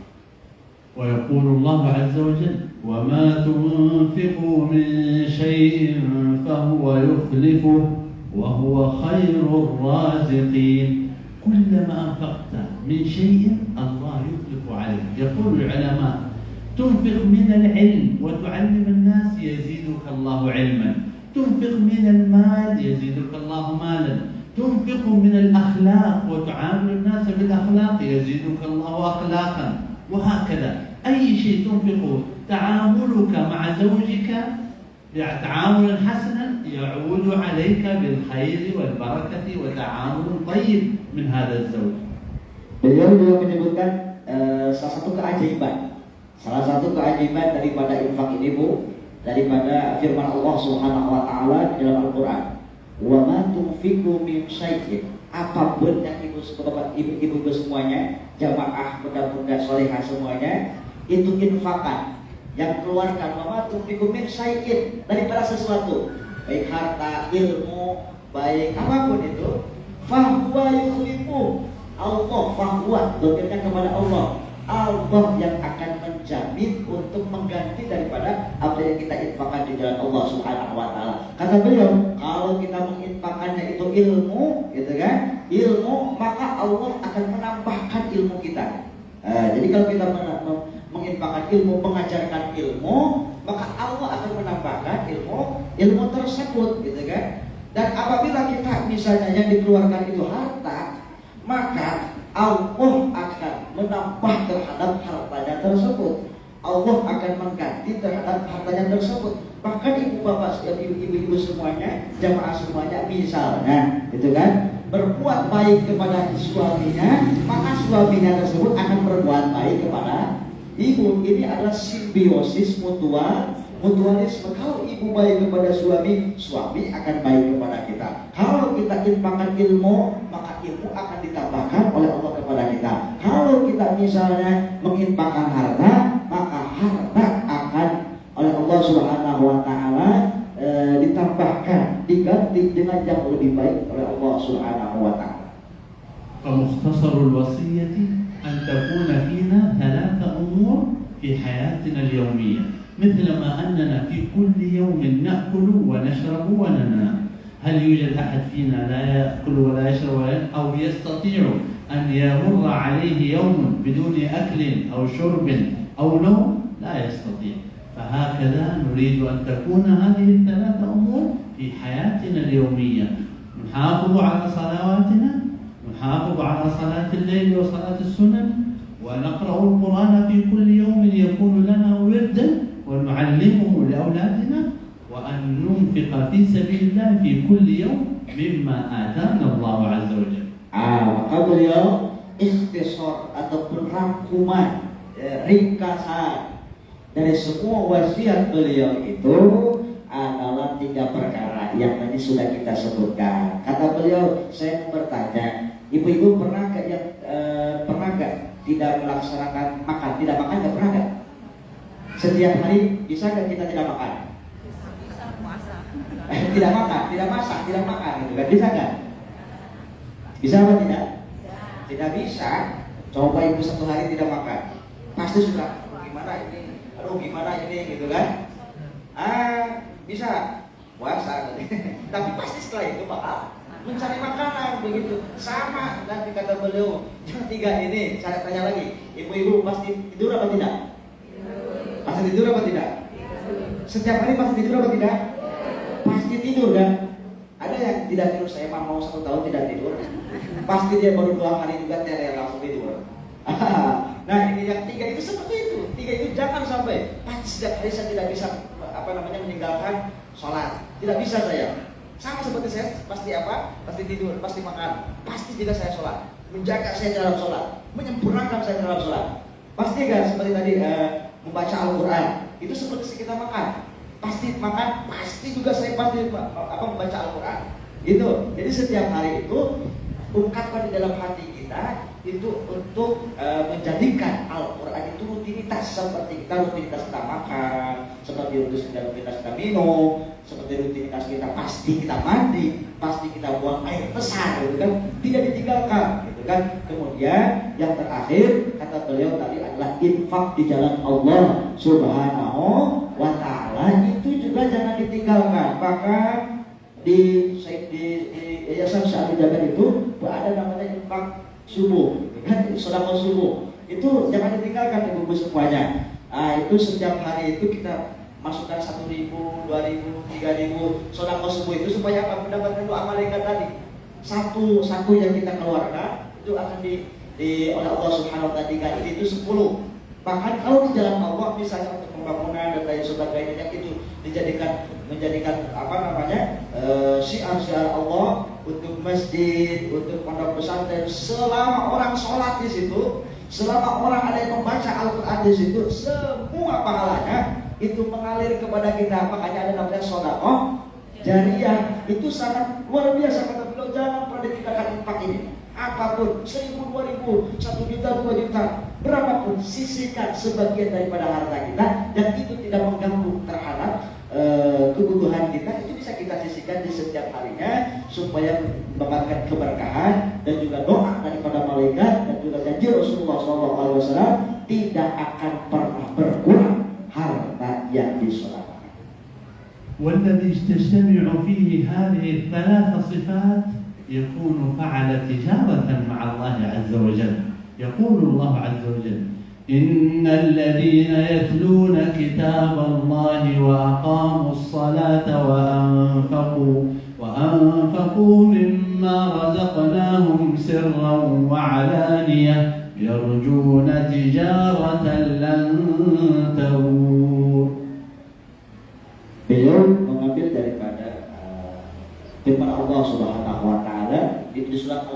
ويقول الله عز وجل وما تنفقوا من شيء فهو يخلفه وهو خير الرازقين. كلما أنفقت من شيء الله يخلف عليك. يقول العلماء تنفق من العلم وتعلم الناس يزيدك الله علما، تنفق من المال يزيدك الله مالا، تنفق من الأخلاق وتعامل الناس بالأخلاق يزيدك الله أخلاقا، وهكذا أي شيء تنفقه. تعاملك مع زوجك تعاملا حسنا يعود عليك بالخير والبركة وتعامل طيب من هذا الزوج. Beliau juga menyebutkan salah satu keajaiban daripada infak ini, Bu, daripada firman Allah Subhanahu wa taala di dalam Al-Qur'an. Wa ma tunfiqu min syai'in, apapun yang ibu-ibu semuanya, jamaah muda-muda salehah semuanya, itu infakan yang keluarkan. Wa ma tunfiqu min syai'in, daripada sesuatu, baik harta, ilmu, baik apapun itu, fahuwa yukhlifu. Allah, fahuwa, domirnya kepada Allah yang akan menjamin untuk mengganti daripada apa yang kita infakkan di jalan Allah Subhanahu wa taala. Kata beliau, kalau kita menginfakannya itu ilmu, gitu kan? Ilmu, maka Allah akan menambahkan ilmu kita. Jadi kalau kita menginfakkan ilmu, mengajarkan ilmu, maka Allah akan menambahkan ilmu tersebut, gitu kan? Dan apabila kita misalnya yang dikeluarkan itu harta, maka Allah akan menambah terhadap hartanya tersebut. Allah akan mengganti terhadap hartanya tersebut. Bahkan ibu-bapak, ibu-ibu semuanya, jamaah semuanya, misalnya, gitu kan, berbuat baik kepada suaminya, maka suaminya tersebut akan berbuat baik kepada ibu. Ini adalah simbiosis mutualisme. Kalau ibu baik kepada suami, suami akan baik kepada kita. Kalau kita infakkan ilmu, maka ilmu akan ditambahkan oleh Allah kepada kita. Kalau kita misalnya menginfakkan harta, maka harta akan oleh Allah Subhanahu wa taala ditambahkan, diganti dengan yang lebih baik oleh Allah Subhanahu wa taala. فمختصر الوصية أن تكون فينا 3 أمور في حياتنا اليومية، مثل ما أننا في كل يوم نأكل ونشرب وننام. هل يوجد أحد فينا لا يأكل ولا يشرب أو يستطيع أن يمر عليه يوم بدون أكل أو شرب أو نوم؟ لا يستطيع. فهكذا نريد أن تكون هذه ال3 أمور في حياتنا اليومية. نحافظ على صلواتنا، نحافظ على صلاة الليل وصلاة السنن، ونقرأ القرآن في كل يوم يكون لنا وردا ونعلمه لأولادنا، وأن ننفق في سبيل الله في كل يوم مما آتانا الله عز وجل. Maka beliau ikhtisar ataupun rangkuman, ringkasan dari semua wasiat beliau itu adalah 3 perkara yang tadi sudah kita sebutkan. Kata beliau, saya mau bertanya, ibu-ibu pernah nggak tidak melaksanakan makan, tidak makan, nggak pernah nggak? Setiap hari bisa nggak kita tidak makan? Tidak makan, tidak masak, tidak makan gitu kan, bisa nggak? Bisa apa tidak? Tidak bisa. Coba ibu satu hari tidak makan, pasti sudah gimana ini, aduh gimana ini gitu kan? Bisa puasa, tapi pasti setelah itu bakal mencari makanan begitu. Sama nanti kata beliau yang tiga ini. Saya tanya lagi, ibu-ibu pasti tidur apa tidak? Pasti tidur apa tidak? Setiap hari pasti tidur apa tidak? Pasti tidur kan? Ada yang tidak tidur, saya mau 1 tahun tidak tidur. Pasti dia baru 2 hari juga dia langsung tidur. Nah ini yang tiga itu seperti itu. Tiga itu jangan sampai pasti setiap hari saya tidak bisa meninggalkan sholat. Tidak bisa saya. Sama seperti saya pasti apa? Pasti tidur, pasti makan, pasti juga saya sholat. Menjaga saya dalam sholat, menyempurnakan saya dalam sholat. Pasti kan seperti tadi membaca Al-Quran. Itu seperti kita makan. Pasti makan, pasti juga saya pasti membaca Al-Quran. Itu. Jadi setiap hari itu ungkapkan di dalam hati kita itu untuk menjadikan Al-Quran itu rutinitas, seperti rutinitas kita makan, seperti rutinitas kita minum, seperti rutinitas kita pasti kita mandi, pasti kita buang air besar gitu kan, tidak ditinggalkan gitu kan. Kemudian yang terakhir kata beliau tadi adalah infak di jalan Allah Subhanahu wa ta'ala, itu juga jangan ditinggalkan. Bahkan di Yayasan Syahid Jabar itu ada namanya infak subuh, kan sedekah subuh. Itu jangan ditinggalkan ibu-ibu semuanya. Itu setiap hari itu kita masukkan 1.000, 2.000, 3.000 sedekah subuh itu supaya apa? Mendapatkan doa malaikat tadi. Satu yang kita keluarkan itu akan oleh Allah Subhanahu wa taala diganti itu 10. Bahkan kalau di jalan Allah misalnya untuk pembangunan dan lain sebagainya itu menjadikan syiar-syiar Allah untuk masjid, untuk pondok pesantren, selama orang sholat di situ, selama orang ada yang membaca Al-Quran di situ, semua pahalanya itu mengalir kepada kita. Makanya ada namanya sedekah jariyah. Itu sangat luar biasa kata beliau. Jangan pernah ditinggalkan infak ini. Apapun, 1.000, 2.000, 1 juta, 2 juta, berapapun, sisihkan sebagian daripada harta kita dan itu tidak mengganggu terhadap kebutuhan kita. Itu bisa kita sisihkan di setiap harinya supaya mendapatkan keberkahan dan juga doa daripada malaikat dan juga janji Rasulullah SAW tidak akan pernah berkurang harta yang disedekahkan. والذي تجتمع فيه هذه الثلاث صفات يكون فعل تجارة مع الله عز وجل. يقول الله عز وجل: إن الذين يتلون كتاب الله وأقاموا الصلاة وأنفقوا مما رزقناهم سرا وعلانية يرجون تجارة لن تبور. Beliau mengambil daripada firman Allah Subhanahu wa taala di surat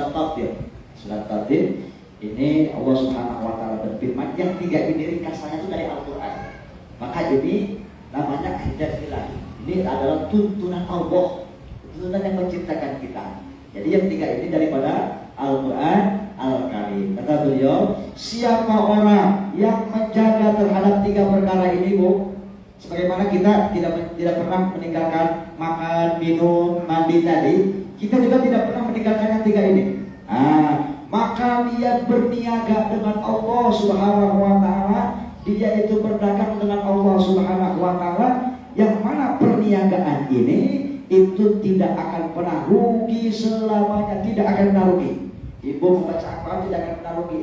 Fatir. Surat Fatir ini Allah Subhanahu wa taala berfirman, yang tiga ini ringkasannya itu dari Al-Qur'an. Maka ini namanya kaidah ilahi. Ini adalah tuntunan Allah, tuntunan yang menciptakan kita. Jadi yang tiga ini daripada Al-Qur'an Al-Karim. Kata beliau, siapa orang yang menjaga terhadap tiga perkara ini, Bu? Sebagaimana kita tidak pernah meninggalkan makan, minum, mandi tadi, kita juga tidak pernah meninggalkan yang tiga ini. Maka dia berniaga dengan Allah Subhanahu wa taala, dia itu berdagang dengan Allah Subhanahu wa taala, yang mana perniagaan ini itu tidak akan pernah rugi selamanya, tidak akan pernah rugi. Ibu membaca Al-Quran tidak akan pernah rugi,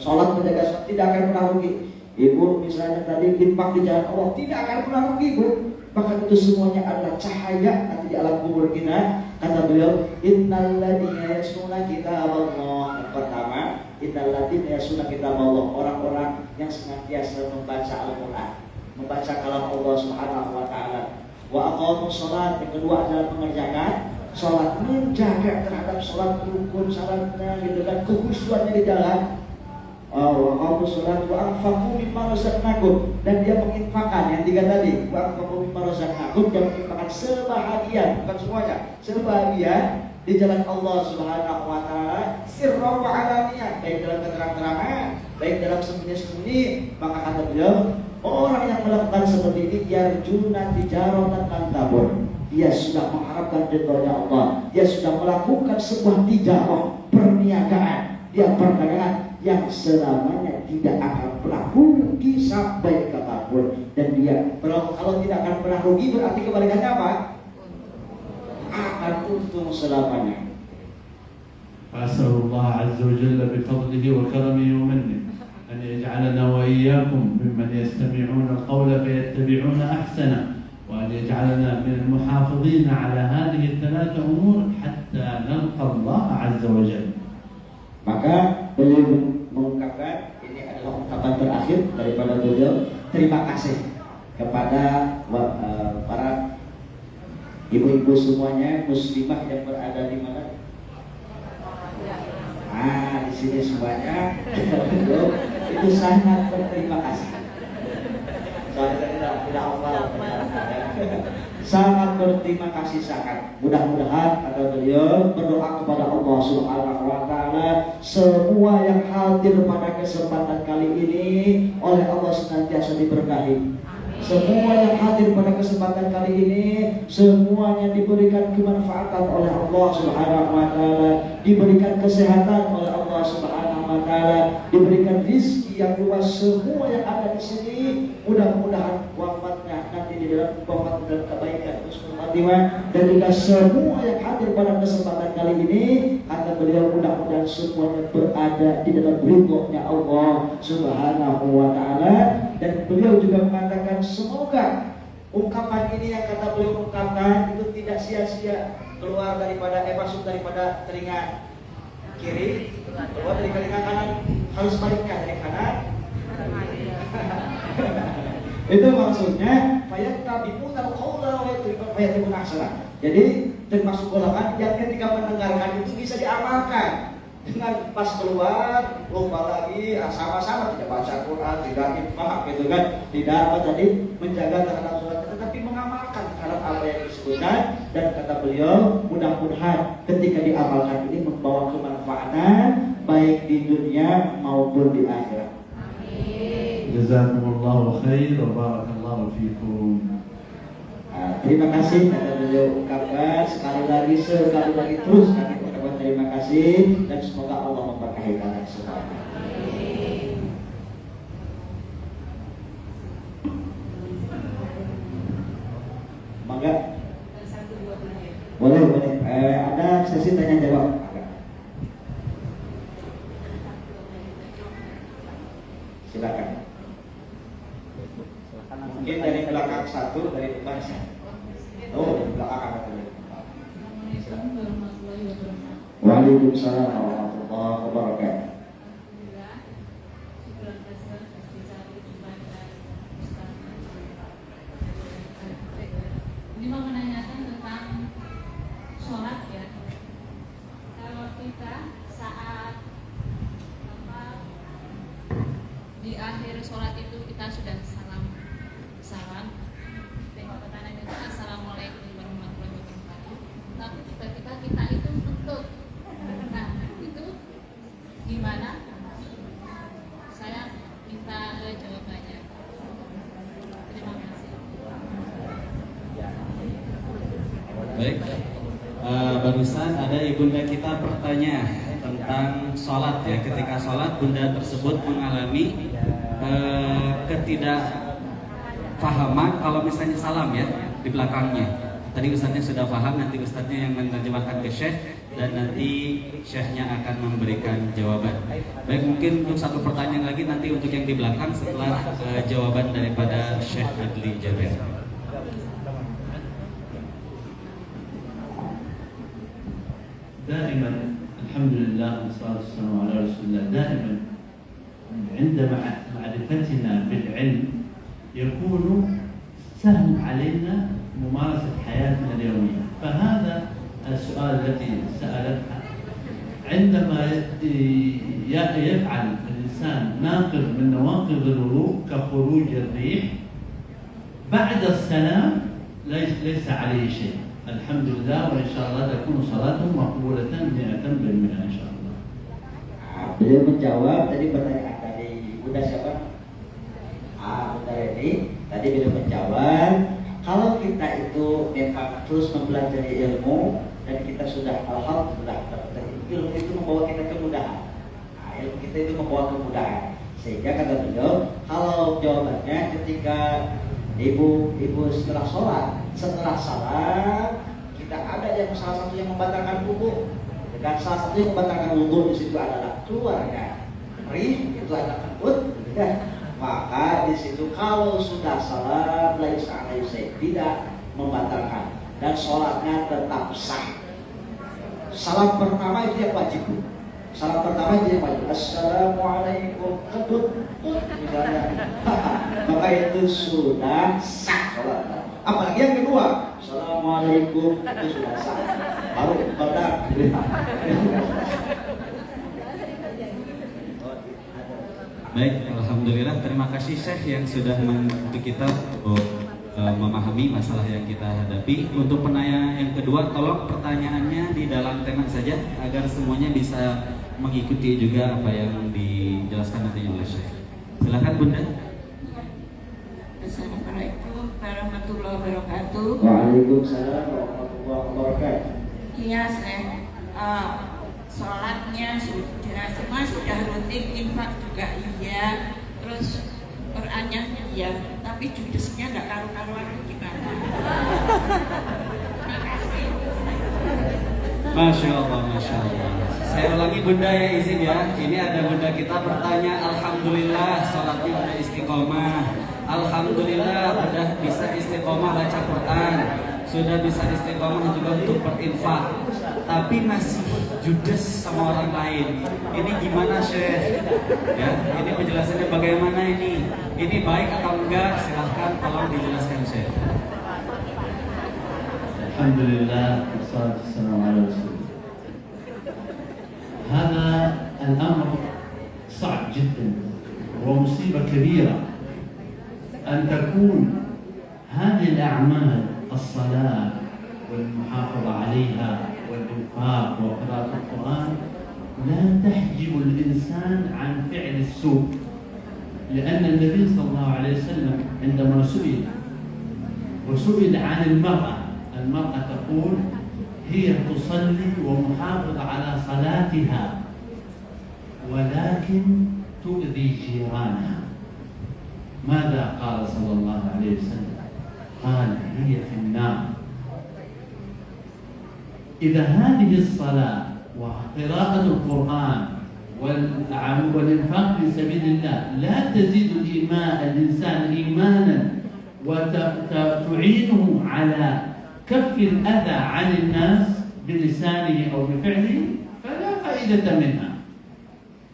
sholat menjaga sholat tidak akan pernah rugi. Ibu misalnya tadi infak di jalan Allah tidak akan pernah rugi, Bu. Bahkan itu semuanya adalah cahaya nanti di alam kubur kita. Kata beliau, innal ladzina yasluna kitaballah. Yang pertama, innal ladzina yasluna kitaballah, orang-orang yang senantiasa membaca Al-Quran, membaca kalam Allah Subhanahu wa taala. Wa aqamus shalat, yang kedua adalah mengerjakan salat, menjaga terhadap salat rukun syaratnya gitu kan, kekhusyuannya di dalam waqamus shalat wa anfaqu mimma razaqnakum, dan dia menginfakkan yang tiga tadi, wa anfaqu mimma razaqnakum, dia menginfakkan sebahagian, bukan semuanya, sebahagian di jalan Allah Subhanahu wa taala, sirra wa alaniyah, baik dalam keterang-terangan, baik dalam sembunyi-sembunyi. Maka kata beliau, Orang yang melakukan seperti ini yarjuna tijaratan lan tabur. Dia sudah mengharapkan ridhonya Allah. Dia sudah melakukan sebuah tijarah, perniagaan, dia perdagangan yang selamanya tidak akan pernah rugi sampai kapanpun. Dan dia kalau tidak akan pernah rugi berarti kebalikannya apa? Akan untung selamanya. فأسأل الله عز وجل بفضله وكرمه ومنه أن يجعلنا وإياكم ممن يستمعون القول فيتبعون أحسنه، وأن يجعلنا من المحافظين على هذه الثلاث أمور حتى نلقى الله عز وجل. Maka beliau mengungkapkan, ini adalah ungkapan terakhir daripada beliau, terima kasih kepada para ibu-ibu semuanya muslimah yang berada di mana? Di sini semuanya itu sangat berterima kasih. Saya tidak hafal. Sangat berterima kasih sangat. Mudah-mudahan kata beliau berdoa kepada Allah Subhanahu wa taala, semua yang hadir pada kesempatan kali ini oleh Allah senantiasa diberkahi. Semua yang hadir pada kesempatan kali ini semuanya diberikan kemanfaatan oleh Allah Subhanahu wa taala, diberikan kesehatan oleh Allah Subhanahu wa taala, diberikan rezeki yang luas. Semua yang ada di sini mudah-mudahan wafatnya nanti di dalam wafat dan kebaikan husnul khatimah. Dan juga semua yang hadir pada kesempatan kali ini kata beliau mudah-mudahan semuanya berada di dalam ridhonya Allah Subhanahu wa taala. Dan beliau juga mengatakan semoga ungkapan ini yang kata beliau ungkapkan itu tidak sia-sia keluar daripada masuk daripada telinga kiri, keluar dari telinga kanan, harus baliknya dari kanan. Itu maksudnya fayattabi'unal qawla wa yattabi'una ahsana. Jadi termasuk golongan yang ketika mendengarkan itu bisa diamalkan. Dengan pas keluar lupa lagi, sama-sama tidak baca Quran, tidak hikmah gitu kan, tidak apa tadi menjaga terhadap sholat, tetapi mengamalkan terhadap apa yang disebutkan. Dan kata beliau mudah-mudahan ketika diamalkan ini membawa kemanfaatan baik di dunia maupun di akhirat. Jazakumullahu khair wa barakallahu fikum. Terima kasih kata beliau ungkapkan sekali lagi terus kami ucapkan terima kasih dan semoga Allah memberkahi kalian semua. Mangga. Boleh. Ada sesi tanya jawab. Silakan. Mungkin dari belakang satu, dari depan satu. Oh, dari belakang ada tadi. Waalaikumsalam warahmatullahi wabarakatuh. Ini mau menanyakan tentang sholat ya. Kalau kita saat di akhir sholat itu kita sudah salam, tengok ke kanan itu assalamualaikum warahmatullahi wabarakatuh. Tapi ketika kita itu tutup, nah itu gimana? Saya minta jawabannya. Terima kasih. Baik, barusan ada ibunda kita bertanya tentang sholat ya. Ketika sholat bunda tersebut mengalami ketidakfahaman kalau misalnya salam ya di belakangnya. Tadi ustadznya sudah paham, nanti ustadznya yang menerjemahkan ke syekh dan nanti syekhnya akan memberikan jawaban. Baik, mungkin untuk satu pertanyaan lagi nanti untuk yang di belakang setelah jawaban daripada Syekh Adli Jaber. دائما الحمد لله والصلاة والسلام على رسول الله. دائما عند معرفتنا بالعلم يكون سهل علينا ممارسة حياتنا اليومية. فهذا السؤال الذي سألتها عندما يفعل الإنسان ناقض من نواقض الوضوء كخروج الريح بعد السلام ليس عليه شيء. الحمد لله وإن شاء الله تكون صلاته مقبولة 100% إن شاء الله. Beliau menjawab tadi pertanyaan dari Bunda siapa? Bunda Reni mudah. Ilmu itu membawa kita kemudahan. Nah, ilmu kita itu membawa kemudahan. Sehingga kata beliau, kalau jawabannya ketika ibu setelah sholat, setelah salam, kita ada yang salah satu yang membatalkan wudu. Dan salah satu yang membatalkan wudu di situ adalah keluarnya perih, itu ada kentut. Ya. Maka di situ kalau sudah salam, tidak membatalkan dan sholatnya tetap sah. Salam pertama itu yang wajib. Salam pertama itu yang wajib. Assalamualaikum misalnya. Maka itu sudah sah sholatnya. Apalagi yang kedua, Assalamualaikum itu sudah sah. Baru benar. Baik, alhamdulillah. Terima kasih Syekh yang sudah membantu kita untuk memahami masalah yang kita hadapi. Untuk penanya yang kedua, tolong pertanyaannya di dalam tema saja agar semuanya bisa mengikuti juga apa yang dijelaskan nantinya oleh Syekh. Silakan Bunda. Assalamualaikum warahmatullahi wabarakatuh. Waalaikumsalam warahmatullahi wabarakatuh. Iya, Syekh. Sholatnya sudah semua sudah rutin, infak juga iya, terus Qurannya iya, tapi judesnya nggak karu-karuan gimana? Makasih. Masya Allah, Masya Allah. Saya ulangi Bunda ya, izin ya. Ini ada Bunda kita bertanya, alhamdulillah sholatnya udah istiqomah. Alhamdulillah udah bisa istiqomah baca Quran. Sudah bisa istiqomah juga untuk berinfak. Tapi masih judes sama orang lain. Ini gimana Syekh? Ya, ini penjelasannya bagaimana ini? Ini baik atau enggak? Silahkan tolong dijelaskan Syekh. Alhamdulillah, wassalatu wassalamu ala rasulillah. هذا الأمر صعب جدا ومصيبة كبيرة أن تكون هذه الأعمال الصلاة والمحافظة عليها والإنفاق وقراءة القرآن لا تحجب الإنسان عن فعل السوء، لأن النبي صلى الله عليه وسلم عندما سئل عن المرأة تقول هي تصلي ومحافظة على صلاتها ولكن تؤذي جيرانها. ماذا قال صلى الله عليه وسلم؟ قال هي في النار. إذا هذه الصلاة وقراءة القرآن والإنفاق في سبيل الله لا تزيد الإنسان إيمانا وتعينه على كف الأذى عن الناس بلسانه أو بفعله فلا فائدة منها.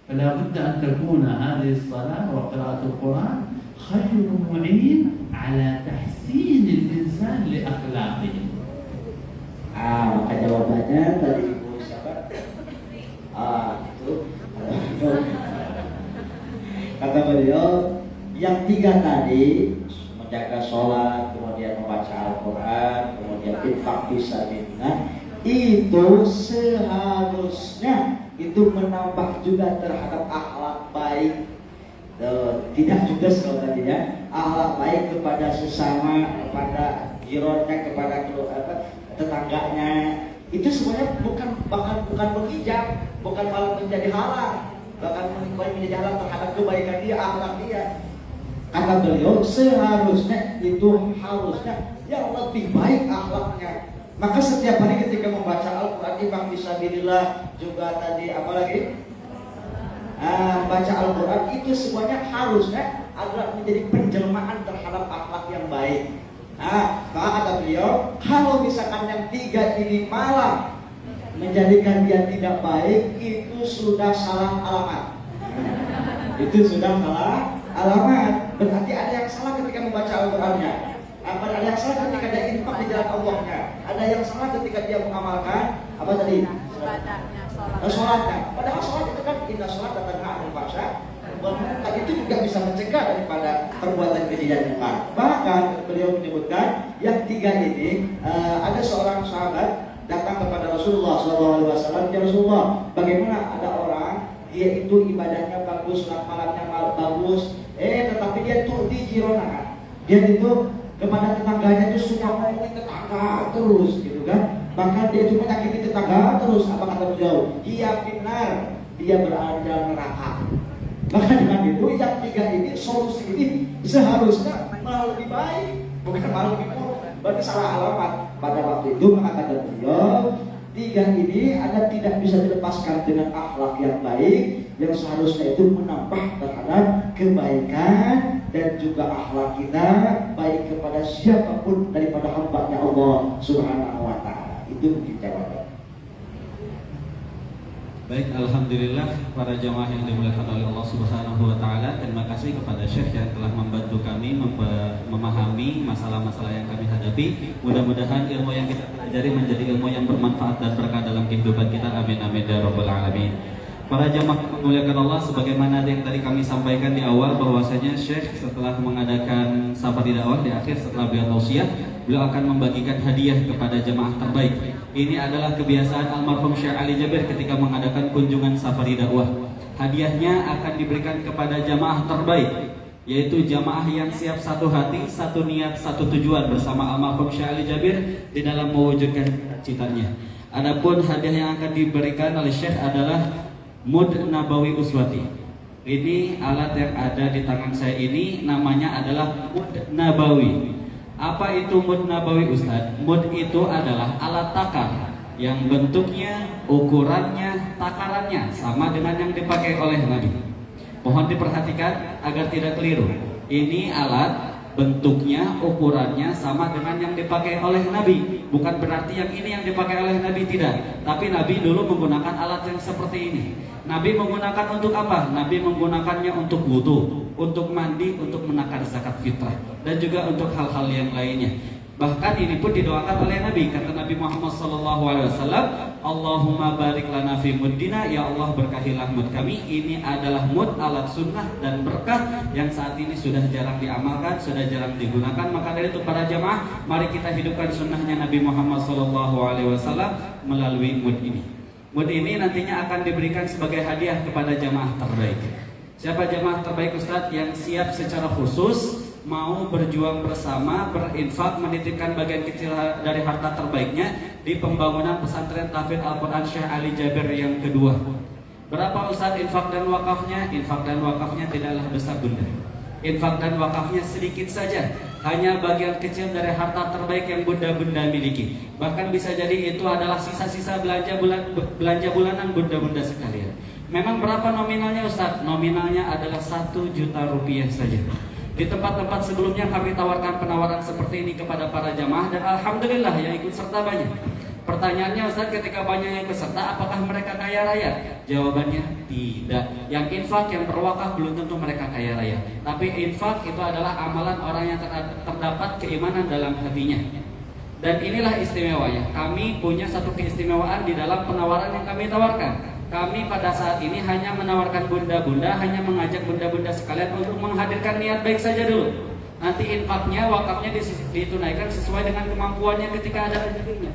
فلا بد أن تكون هذه الصلاة وقراءة القرآن خير معين على تحسين الإنسان لأخلاقه. Maka jawabannya tadi Ibu siapa? Itu kata beliau yang tiga tadi, menjaga sholat, kemudian membaca Al-Quran, kemudian infak fisabilillah, itu seharusnya itu menambah juga terhadap akhlak baik. Tidak juga kalau tadinya akhlak baik kepada sesama, kepada jironnya, kepada tetangganya. Itu semuanya bukan menghijab, bukan malah menjadi halang, bahkan menjadi halang terhadap kebaikan dia, akhlak dia. Kata beliau seharusnya itu harusnya yang lebih baik akhlaknya. Maka setiap hari ketika membaca Al-Quran, infak fisabilillah, juga tadi apalagi baca Al-Quran, itu semuanya harusnya adalah menjadi penjelmaan terhadap akhlak yang baik. Maka kata beliau, kalau misalkan yang tiga ini malah menjadikan dia tidak baik, itu sudah salah alamat. Itu sudah salah alamat. Berarti ada yang salah ketika membaca Al-Qurannya, ada yang salah ketika dia infak di jalan Allahnya, ada yang salah ketika dia mengamalkan apa tadi? Sholatnya. Padahal sholat itu kan inna sholat dan tanha 'anil fahsya wal munkar, itu juga bisa mencegah daripada perbuatan keji dan munkar. Bahkan beliau menyebutkan yang tiga ini, ada seorang sahabat datang kepada Rasulullah SAW. Ya Rasulullah, bagaimana ada orang dia itu ibadahnya bagus, sholat malamnya bagus, tetapi dia tuh di jirona, dia itu kepada tetangganya itu suka ngomongin tetangga terus gitu kan. bahkan dia cuma menyakiti tetangga terus. Apa kata beliau? Dia benar, dia berada dalam neraka. Maka dengan itu yang tiga ini, solusi ini seharusnya malah lebih baik, bukan malah lebih buruk. Berarti salah alamat pada waktu itu. Maka kata beliau, tiga ini Anda tidak bisa dilepaskan dengan akhlak yang baik, yang seharusnya itu menambah terhadap kebaikan dan juga akhlak kita baik kepada siapapun daripada hamba-Nya Allah Subhanahu wa Ta'ala. Itu mungkin jawaban. Baik, alhamdulillah para jamaah yang dimuliakan oleh Allah Subhanahu wa taala. Terima kasih kepada Syekh yang telah membantu kami memahami masalah-masalah yang kami hadapi. Mudah-mudahan ilmu yang kita pelajari menjadi ilmu yang bermanfaat dan berkah dalam kehidupan kita. Amin amin ya rabbal alamin. Para jamaah yang dimuliakan Allah, sebagaimana yang tadi kami sampaikan di awal bahwasanya Syekh setelah mengadakan safari dakwah di akhir setelah beliau tausiah, beliau akan membagikan hadiah kepada jemaah terbaik. Ini adalah kebiasaan almarhum Syekh Ali Jabir ketika mengadakan kunjungan safari dakwah. Hadiahnya akan diberikan kepada jemaah terbaik, yaitu jemaah yang siap satu hati, satu niat, satu tujuan bersama almarhum Syekh Ali Jabir di dalam mewujudkan cita-citanya. Adapun hadiah yang akan diberikan oleh Syekh adalah Mud Nabawi Uswati. Ini alat yang ada di tangan saya ini namanya adalah Mud Nabawi. Apa itu Mud Nabawi Ustaz? Mud itu adalah alat takar yang bentuknya, ukurannya, takarannya sama dengan yang dipakai oleh Nabi. Mohon diperhatikan agar tidak keliru. Ini alat bentuknya, ukurannya sama dengan yang dipakai oleh Nabi. Bukan berarti yang ini yang dipakai oleh Nabi, tidak. Tapi Nabi dulu menggunakan alat yang seperti ini. Nabi menggunakan untuk apa? Nabi menggunakannya untuk wudu, untuk mandi, untuk menakar zakat fitrah, dan juga untuk hal-hal yang lainnya. Bahkan ini pun didoakan oleh Nabi. Kata Nabi Muhammad SAW, Allahumma barik lana fi muddina, ya Allah berkahilah mud kami. Ini adalah mud alat sunnah dan berkah yang saat ini sudah jarang diamalkan, sudah jarang digunakan. Maka dari itu para jamaah, mari kita hidupkan sunnahnya Nabi Muhammad SAW melalui mud ini. Mud ini nantinya akan diberikan sebagai hadiah kepada jamaah terbaik. Siapa jamaah terbaik Ustadz yang siap secara khusus mau berjuang bersama, berinfak, menitipkan bagian kecil dari harta terbaiknya di pembangunan pesantren Tahfidz Al-Quran Syekh Ali Jabir yang kedua. Berapa Ustadz infak dan wakafnya? Infak dan wakafnya tidaklah besar bunda. Infak dan wakafnya sedikit saja, hanya bagian kecil dari harta terbaik yang bunda-bunda miliki. Bahkan bisa jadi itu adalah sisa-sisa belanja bulanan bunda-bunda sekalian. Memang berapa nominalnya Ustadz? Nominalnya adalah 1 juta rupiah saja. Di tempat-tempat sebelumnya kami tawarkan penawaran seperti ini kepada para jamaah, dan alhamdulillah yang ikut serta banyak. Pertanyaannya Ustaz, ketika banyak yang peserta, apakah mereka kaya raya? Jawabannya tidak. Yang infak, yang berwakaf belum tentu mereka kaya raya. Tapi infak itu adalah amalan orang yang terdapat keimanan dalam hatinya. Dan inilah istimewanya. Kami punya satu keistimewaan di dalam penawaran yang kami tawarkan. Kami pada saat ini hanya menawarkan bunda-bunda, hanya mengajak bunda-bunda sekalian untuk menghadirkan niat baik saja dulu. Nanti infaknya, wakafnya ditunaikan sesuai dengan kemampuannya ketika ada rezekinya.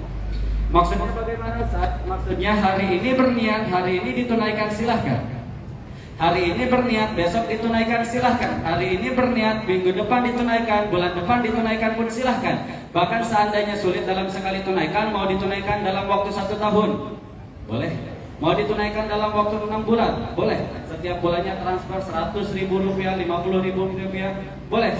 Maksudnya bagaimana Ustaz? Maksudnya hari ini berniat, hari ini ditunaikan silahkan. Hari ini berniat, besok ditunaikan silahkan. Hari ini berniat, minggu depan ditunaikan, bulan depan ditunaikan pun silahkan. Bahkan seandainya sulit dalam sekali tunaikan, mau ditunaikan dalam waktu 1 tahun, boleh. Mau ditunaikan dalam waktu 6 bulan, boleh. Setiap bulannya transfer 100.000 rupiah, 50.000 rupiah, boleh.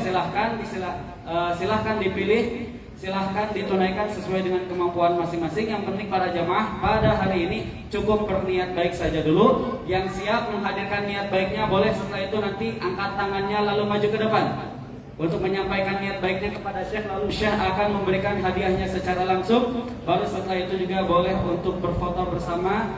Silahkan dipilih, silahkan ditunaikan sesuai dengan kemampuan masing-masing. Yang penting para jamaah pada hari ini cukup berniat baik saja dulu. Yang siap menghadirkan niat baiknya boleh, setelah itu nanti angkat tangannya lalu maju ke depan untuk menyampaikan niat baiknya kepada Syekh, lalu Syekh akan memberikan hadiahnya secara langsung. Baru setelah itu juga boleh untuk berfoto bersama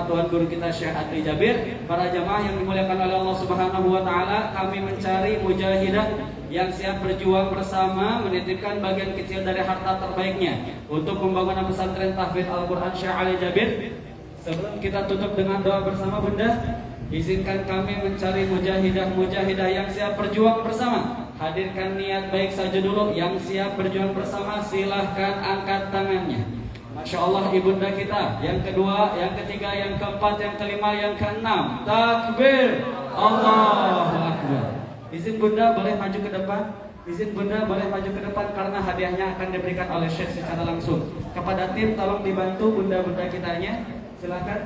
Tuhan Guru kita Syekh Ali Jabir. Para jamaah yang dimuliakan oleh Allah Subhanahu wa Ta'ala, kami mencari mujahidah yang siap berjuang bersama, menitipkan bagian kecil dari harta terbaiknya untuk pembangunan pesantren Tahfidz Al-Quran Syekh Ali Jabir. Sebelum kita tutup dengan doa bersama bunda, izinkan kami mencari mujahidah yang siap berjuang bersama. Hadirkan niat baik saja dulu. Yang siap berjuang bersama silahkan angkat tangannya. Masya Allah ibunda kita. Yang kedua, yang ketiga, yang keempat, yang kelima, yang keenam. Takbir, Allahu Akbar. Izin bunda boleh maju ke depan. Izin Bunda boleh maju ke depan karena hadiahnya akan diberikan oleh Syekh secara langsung. Kepada tim tolong dibantu bunda-bunda kitanya. Silakan.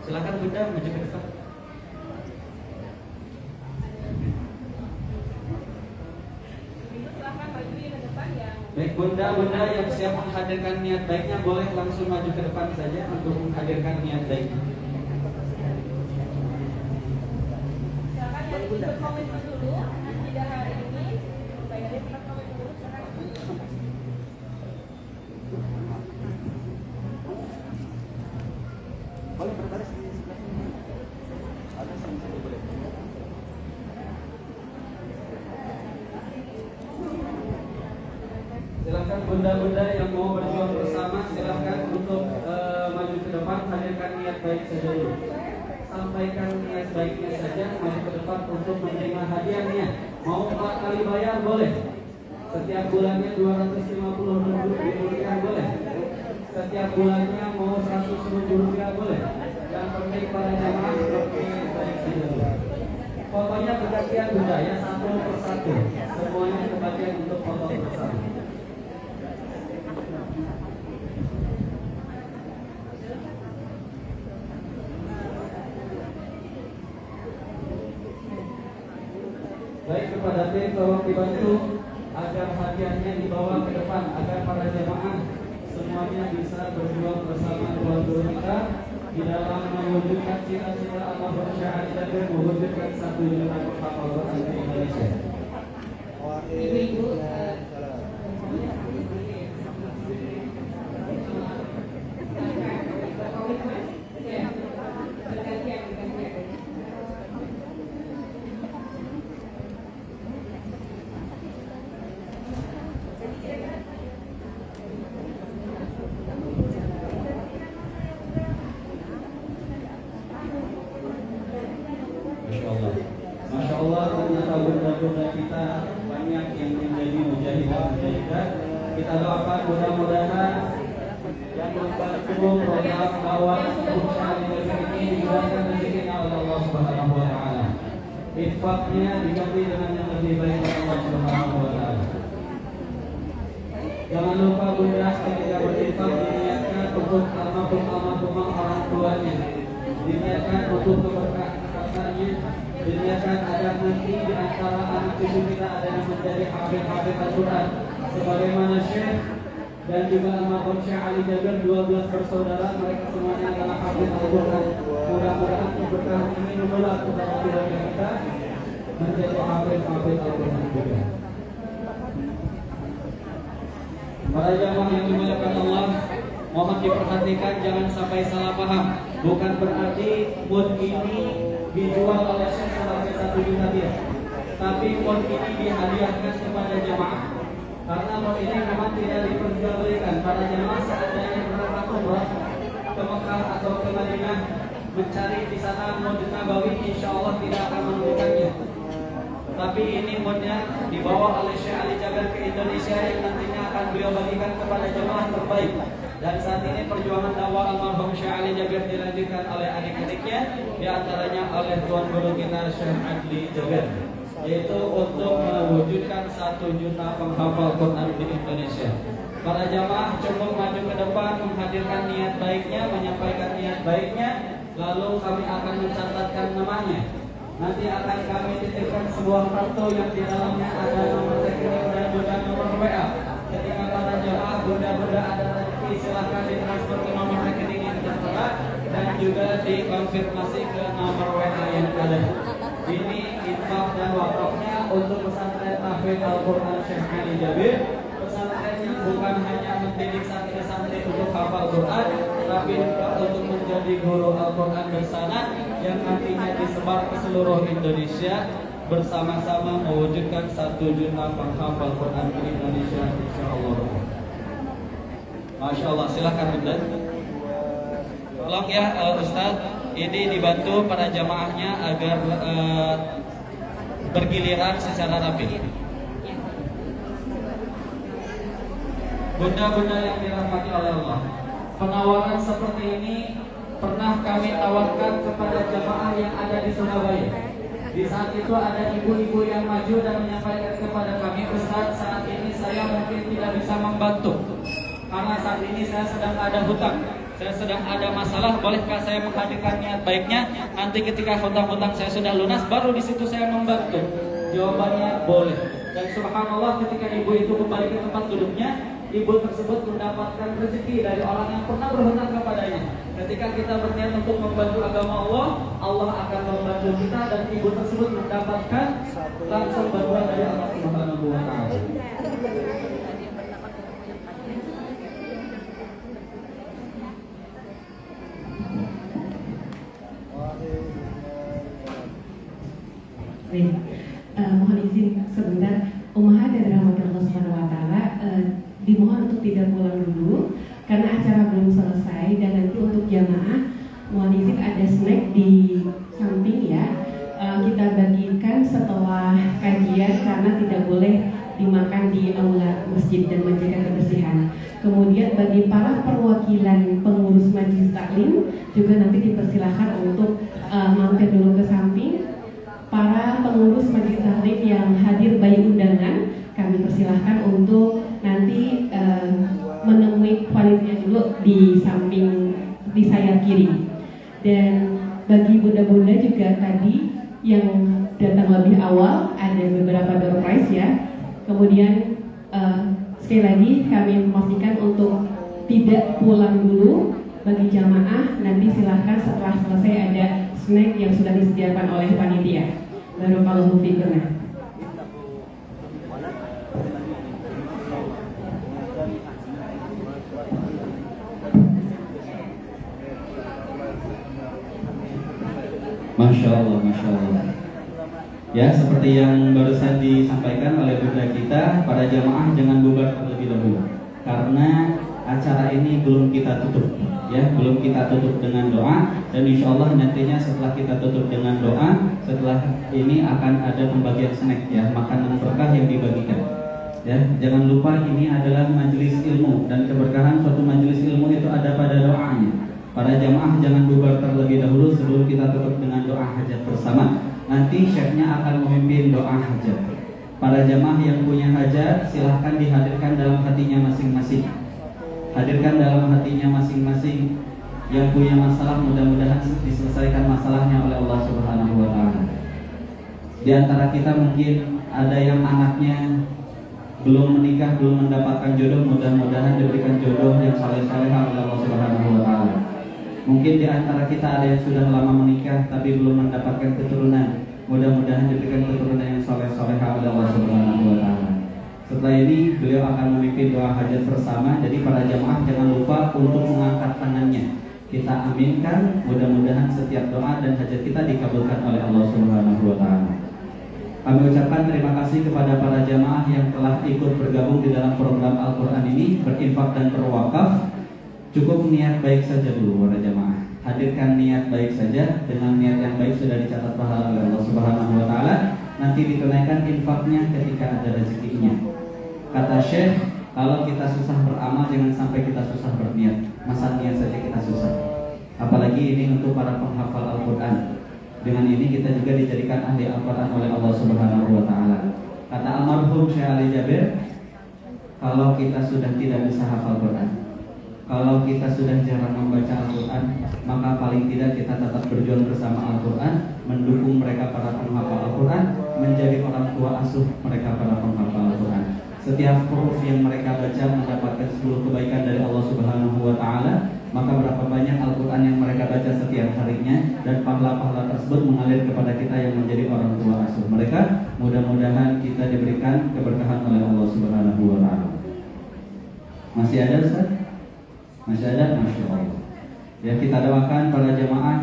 Silakan Bunda maju ke depan. Silahkan maju ke depan ya. Baik bunda-bunda yang siap menghadirkan niat baiknya boleh langsung maju ke depan saja untuk menghadirkan niat baiknya. Silakan yang ikut komitmen dulu. Tidak hari ini. Bayarnya tetap komitmen dulu. Silakan. Boleh berbaris di sebelah ini. Ada sini boleh. Silakan bunda-bunda yang mau berjuang bersama, silakan untuk maju ke depan, hadirkan niat baik saja dulu. Sampaikan niat baiknya saja, maju ke depan untuk menerima hadiahnya. Mau 4 kali bayar boleh. Setiap bulannya 250 ribu rupiah boleh. Setiap bulannya mau 100 ribu rupiah boleh. Yang penting para jamaah berniat baik saja dulu. Fotonya bergantian bunda ya, satu persatu. Semuanya kebagian untuk foto bersama. Baik kepada tim tolong dibantu agar hadiahnya dibawa ke depan agar para jemaah semuanya bisa berjuang bersama Tuhan Guru kita di dalam mewujudkan cita-cita Allah Subhanahu dan mewujudkan 1 juta penghafal Quran di Indonesia. Ibu-ibu Masya Allah, ternyata bunda-bunda kita banyak yang menjadi mujahidah. Kita doakan mudah-mudahan yang membantu program dakwah usaha ini diberikan rezekinya oleh Allah Subhanahu wa taala. Infaknya diganti dengan yang lebih baik oleh Allah Subhanahu wa taala. Jangan lupa bunda ketika berinfak diniatkan untuk almarhum orang tuanya, diniatkan untuk keberkahan hartanya, diniatkan agar nanti di antara anak cucu kita ada yang menjadi hafid Al-Quran sebagaimana Syekh dan juga almarhum Syekh Ali Jabir 12 bersaudara, mereka semuanya adalah hafid Al-Quran. Mudah-mudahan keberkahan ini menular kepada keluarga kita menjadi hafid Al-Quran juga. Para jamaah yang dimuliakan Allah, mohon diperhatikan jangan sampai salah paham. Bukan berarti mood ini dijual oleh Syekh sebagai 1 juta dia, tapi mood ini dihadiahkan kepada jamaah. Karena mood ini memang tidak diperjualbelikan. Para jamaah seandainya berangkat umrah ke Mekah atau ke Madinah mencari di sana mood Nabawi, insya Allah tidak akan menemukannya. Tapi ini moodnya dibawa oleh Syekh Ali Jabir ke Indonesia yang nantinya akan beliau bagikan kepada jemaah terbaik. Dan saat ini perjuangan dakwah almarhum Syekh Ali Jabir dilanjutkan oleh adik-adiknya, di antaranya oleh Tuan Guru kita Syekh Ali Jabir, yaitu untuk mewujudkan 1 juta penghafal Quran di Indonesia. Para jamaah cukup maju ke depan, menghadirkan niat baiknya, menyampaikan niat baiknya, lalu kami akan mencatatkan namanya. Nanti akan kami titipkan sebuah kartu yang di dalamnya ada nomor rekening dan juga nomor WA. Ketika para jemaah bunda-bunda ada rezeki, silahkan ditransfer ke nomor rekening yang tertera dan juga dikonfirmasi ke nomor WA yang ada. Ini infak dan wakafnya untuk pesantren Tahfidz Al-Quran Syekh Ali Jabir. Pesantrennya bukan hanya mendidik santri-santri untuk hafal Quran, tapi juga untuk menjadi guru Al-Quran bersanad yang nantinya disebar ke seluruh Indonesia, bersama-sama mewujudkan 1 juta penghafal Quran di Indonesia, insyaallah. Masya Allah, silakan Bunda. Tolong ya Ustaz, ini dibantu para jamaahnya agar bergiliran secara rapi. Bunda-bunda yang dirahmati oleh Allah, penawaran seperti ini pernah kami tawarkan kepada jamaah yang ada di Surabaya. Di saat itu ada ibu-ibu yang maju dan menyampaikan kepada kami, Ustaz, saat ini saya mungkin tidak bisa membantu karena saat ini saya sedang ada hutang, saya sedang ada masalah. Bolehkah saya menghadirkan niat baiknya? Nanti ketika hutang-hutang saya sudah lunas, baru di situ saya membantu. Jawabannya boleh. Dan subhanallah, ketika ibu itu kembali ke tempat duduknya, ibu tersebut mendapatkan rezeki dari orang yang pernah berhutang kepadanya. Ketika kita berniat untuk membantu agama Allah, Allah akan membantu kita dan ibu tersebut mendapatkan langsung bantuan dari Allah Subhanahu wa taala. Baik, mohon izin sebentar, Ummahat dan rahmat Allah Subhanahu wa taala, dimohon untuk tidak pulang dulu karena acara belum selesai, dan nanti untuk jamaah mohon izin ada snack di samping ya. Kita bagikan setelah kajian karena tidak boleh dimakan di aula masjid dan menjaga kebersihan. Kemudian bagi para perwakilan pengurus majelis taklim juga nanti dipersilahkan untuk mampir dulu ke samping. Para pengurus majelis taklim yang hadir bayi undangan, kami persilahkan untuk nanti menemui panitia dulu di samping di sayap kiri. Dan bagi bunda-bunda juga tadi yang datang lebih awal ada beberapa door prize ya. Kemudian sekali lagi kami memastikan untuk tidak pulang dulu. Bagi jamaah nanti silahkan setelah selesai ada snack yang sudah disediakan oleh panitia. Barakallahu fikum. Masya Allah, Masya Allah. Ya, seperti yang barusan disampaikan oleh bunda kita, para jamaah jangan bubar terlebih dahulu karena acara ini belum kita tutup, ya, belum kita tutup dengan doa. Dan insya Allah nantinya setelah kita tutup dengan doa, setelah ini akan ada pembagian snack, ya, makanan berkah yang dibagikan. Ya, jangan lupa ini adalah majelis ilmu dan keberkahan suatu majelis ilmu itu ada pada doanya. Para jamaah jangan bubar terlebih dahulu sebelum kita tutup dengan doa hajat bersama. Nanti syekhnya akan memimpin doa hajat. Para jamaah yang punya hajat silahkan dihadirkan dalam hatinya masing-masing. Hadirkan dalam hatinya masing-masing. Yang punya masalah mudah-mudahan diselesaikan masalahnya oleh Allah Subhanahu wa taala. Di antara kita mungkin ada yang anaknya belum menikah, belum mendapatkan jodoh, mudah-mudahan diberikan jodoh yang saleh-salehah oleh Allah Subhanahu wa taala. Mungkin di antara kita ada yang sudah lama menikah tapi belum mendapatkan keturunan, mudah-mudahan diberikan keturunan yang saleh-salehah oleh Allah Subhanahu wa taala. Setelah ini beliau akan memimpin doa hajat bersama. Jadi para jamaah jangan lupa untuk mengangkat tangannya. Kita aminkan, mudah-mudahan setiap doa dan hajat kita dikabulkan oleh Allah Subhanahu wa taala. Kami ucapkan terima kasih kepada para jamaah yang telah ikut bergabung di dalam program Al-Qur'an ini, berinfak dan berwakaf. Cukup niat baik saja dulu para jamaah. Hadirkan niat baik saja, dengan niat yang baik sudah dicatat pahala oleh Allah Subhanahu wa taala. Nanti ditunaikan infaknya ketika ada rezekinya. Kata Syekh, kalau kita susah beramal jangan sampai kita susah berniat. Masa niat saja kita susah. Apalagi ini untuk para penghafal Al-Qur'an. Dengan ini kita juga dijadikan ahli Al-Qur'an oleh Allah Subhanahu wa taala. Kata almarhum Syekh Ali Jabir, kalau kita sudah tidak bisa hafal Quran, kalau kita sudah jarang membaca Al-Qur'an, maka paling tidak kita tetap berjuang bersama Al-Qur'an, mendukung mereka para penghafal Al-Qur'an, menjadi orang tua asuh mereka para penghafal Al-Qur'an. Setiap huruf yang mereka baca mendapatkan 10 kebaikan dari Allah Subhanahu wa taala. Maka berapa banyak Al-Qur'an yang mereka baca setiap harinya, dan pahala-pahala tersebut mengalir kepada kita yang menjadi orang tua asuh mereka. Mudah-mudahan kita diberikan keberkahan oleh Allah Subhanahu wa taala. Masih ada Ustaz? Masih ada? Masya Allah. Ya, kita doakan para jamaah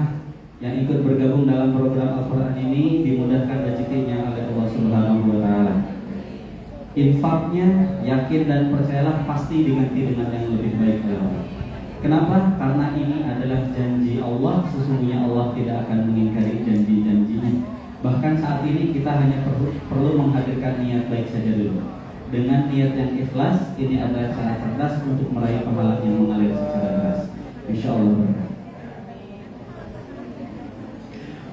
yang ikut bergabung dalam program Al-Qur'an ini dimudahkan rezekinya oleh Allah Subhanahu wa taala. Infaknya yakin dan percayalah pasti diganti dengan yang lebih baik oleh Allah. Kenapa? Karena ini adalah janji Allah. Sesungguhnya Allah tidak akan mengingkari janji-janjinya. Bahkan saat ini kita hanya perlu menghadirkan niat baik saja dulu. Dengan niat yang ikhlas, ini adalah cara cerdas untuk meraih pahala yang mengalir secara deras. Insya Allah berkah.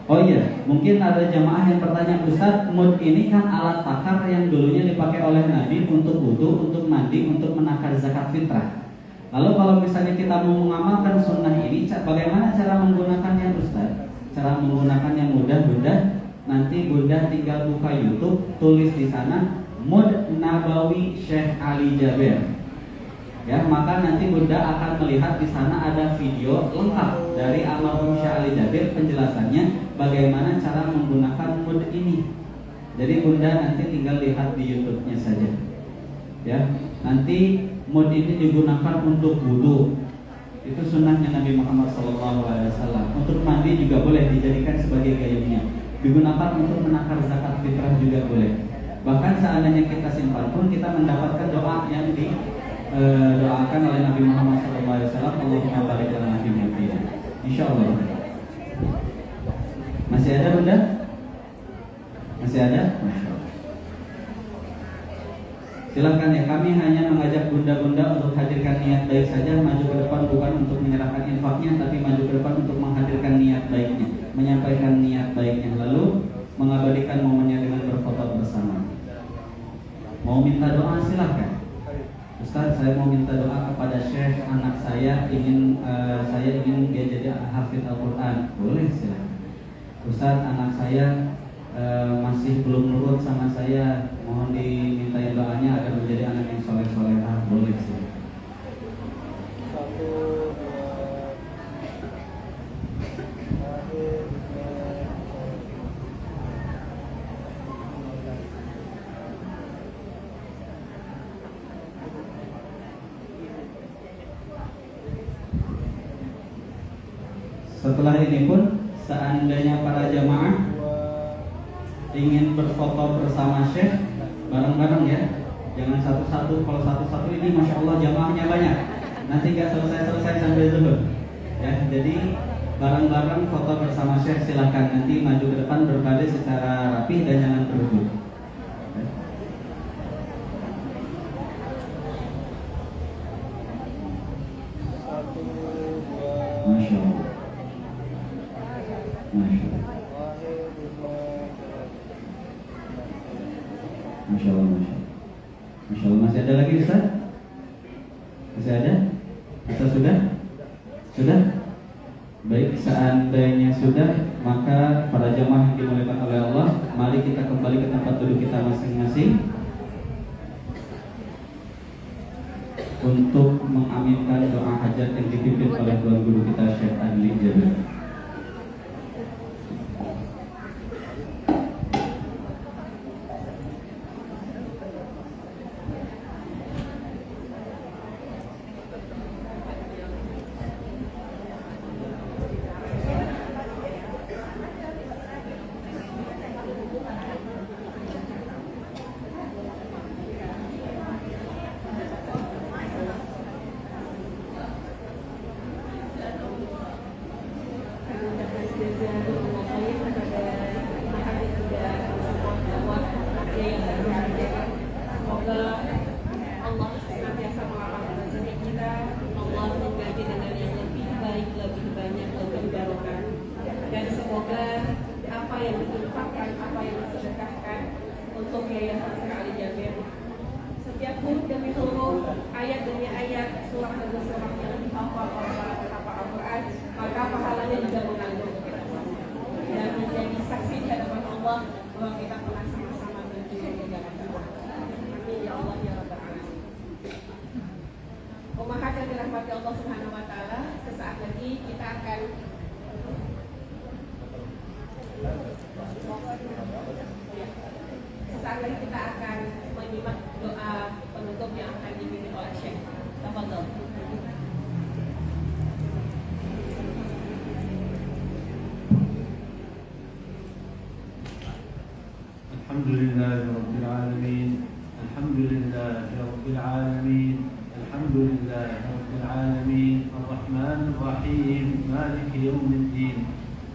Oh iya, Mungkin ada jamaah yang bertanya, Ustaz, mud ini kan alat takar yang dulunya dipakai oleh Nabi untuk wudu, untuk mandi, untuk menakar zakat fitrah. Lalu kalau misalnya kita mau mengamalkan sunnah ini, bagaimana cara menggunakannya, Ustaz? Cara menggunakannya mudah, Bunda. Nanti Bunda tinggal buka YouTube, tulis di sana Mud Nabawi Syekh Ali Jaber. Ya, maka nanti Bunda akan melihat di sana ada video lengkap dari almarhum Syekh Ali Jaber penjelasannya bagaimana cara menggunakan mud ini. Jadi Bunda nanti tinggal lihat di YouTube-nya saja. Ya, nanti mud ini digunakan untuk wudu. Itu sunnahnya Nabi Muhammad SAW. Untuk mandi juga boleh dijadikan sebagai gayungnya. Digunakan untuk menakar zakat fitrah juga boleh. Bahkan seandainya kita simpan pun kita mendapatkan doa yang doakan oleh Nabi Muhammad SAW. Allahumma barik lana fi mulkina. Insyaallah. Masih ada Bunda? Masih ada? Silakan ya, kami hanya mengajak bunda-bunda untuk hadirkan niat baik saja. Maju ke depan bukan untuk menyerahkan infaknya, tapi maju ke depan untuk menghadirkan niat baiknya, menyampaikan niat baiknya, lalu mengabadikan momennya dengan berfoto bersama. Mau minta doa silahkan. Ustaz, saya mau minta doa kepada Syekh, anak saya ingin dia jadi hafidz Al-Quran. Boleh, silahkan. Ustaz, anak saya masih belum nurut sama saya, mohon dimintain doanya agar menjadi anak yang soleh-solehah. Boleh, silahkan. Setelah ini pun, seandainya para jamaah ingin berfoto bersama Syekh bareng-bareng ya, jangan satu-satu. Kalau satu-satu ini Masya Allah jamaahnya banyak, nanti gak selesai-selesai sampai zuhur ya. Jadi bareng-bareng foto bersama Syekh silahkan. Nanti maju ke depan berbaris secara rapi dan jangan berebut. Masya Allah. Masya Allah, Masya Allah. Masih ada lagi Ustaz? Masih ada? Kita sudah? Sudah? Baik, seandainya sudah, maka para jamaah yang dimuliakan oleh Allah, mari kita kembali ke tempat duduk kita masing-masing untuk mengaminkan doa hajat yang dipimpin oleh Tuan Guru kita Syekh Ali Jaber.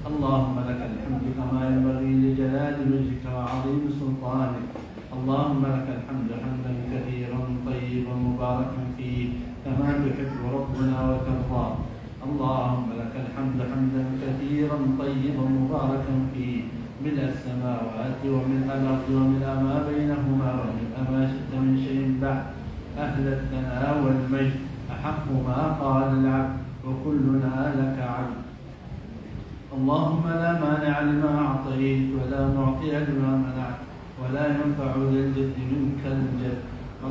اللهم لك الحمد كما ينبغي لجلال وجهك وعظيم سلطانك. اللهم لك الحمد حمدا كثيرا طيبا مباركا فيه كما تحب ربنا وترضى. اللهم لك الحمد حمدا كثيرا طيبا مباركا فيه ملء السماوات وملء الأرض وملء ما بينهما وملء ما شئت من شيء بعد أهل الثناء والمجد أحق ما قال العبد وكلنا لك عبد. اللهم لا مانع لما أعطيت ولا معطي لما منعت ولا ينفع ذا الجد منك الجد.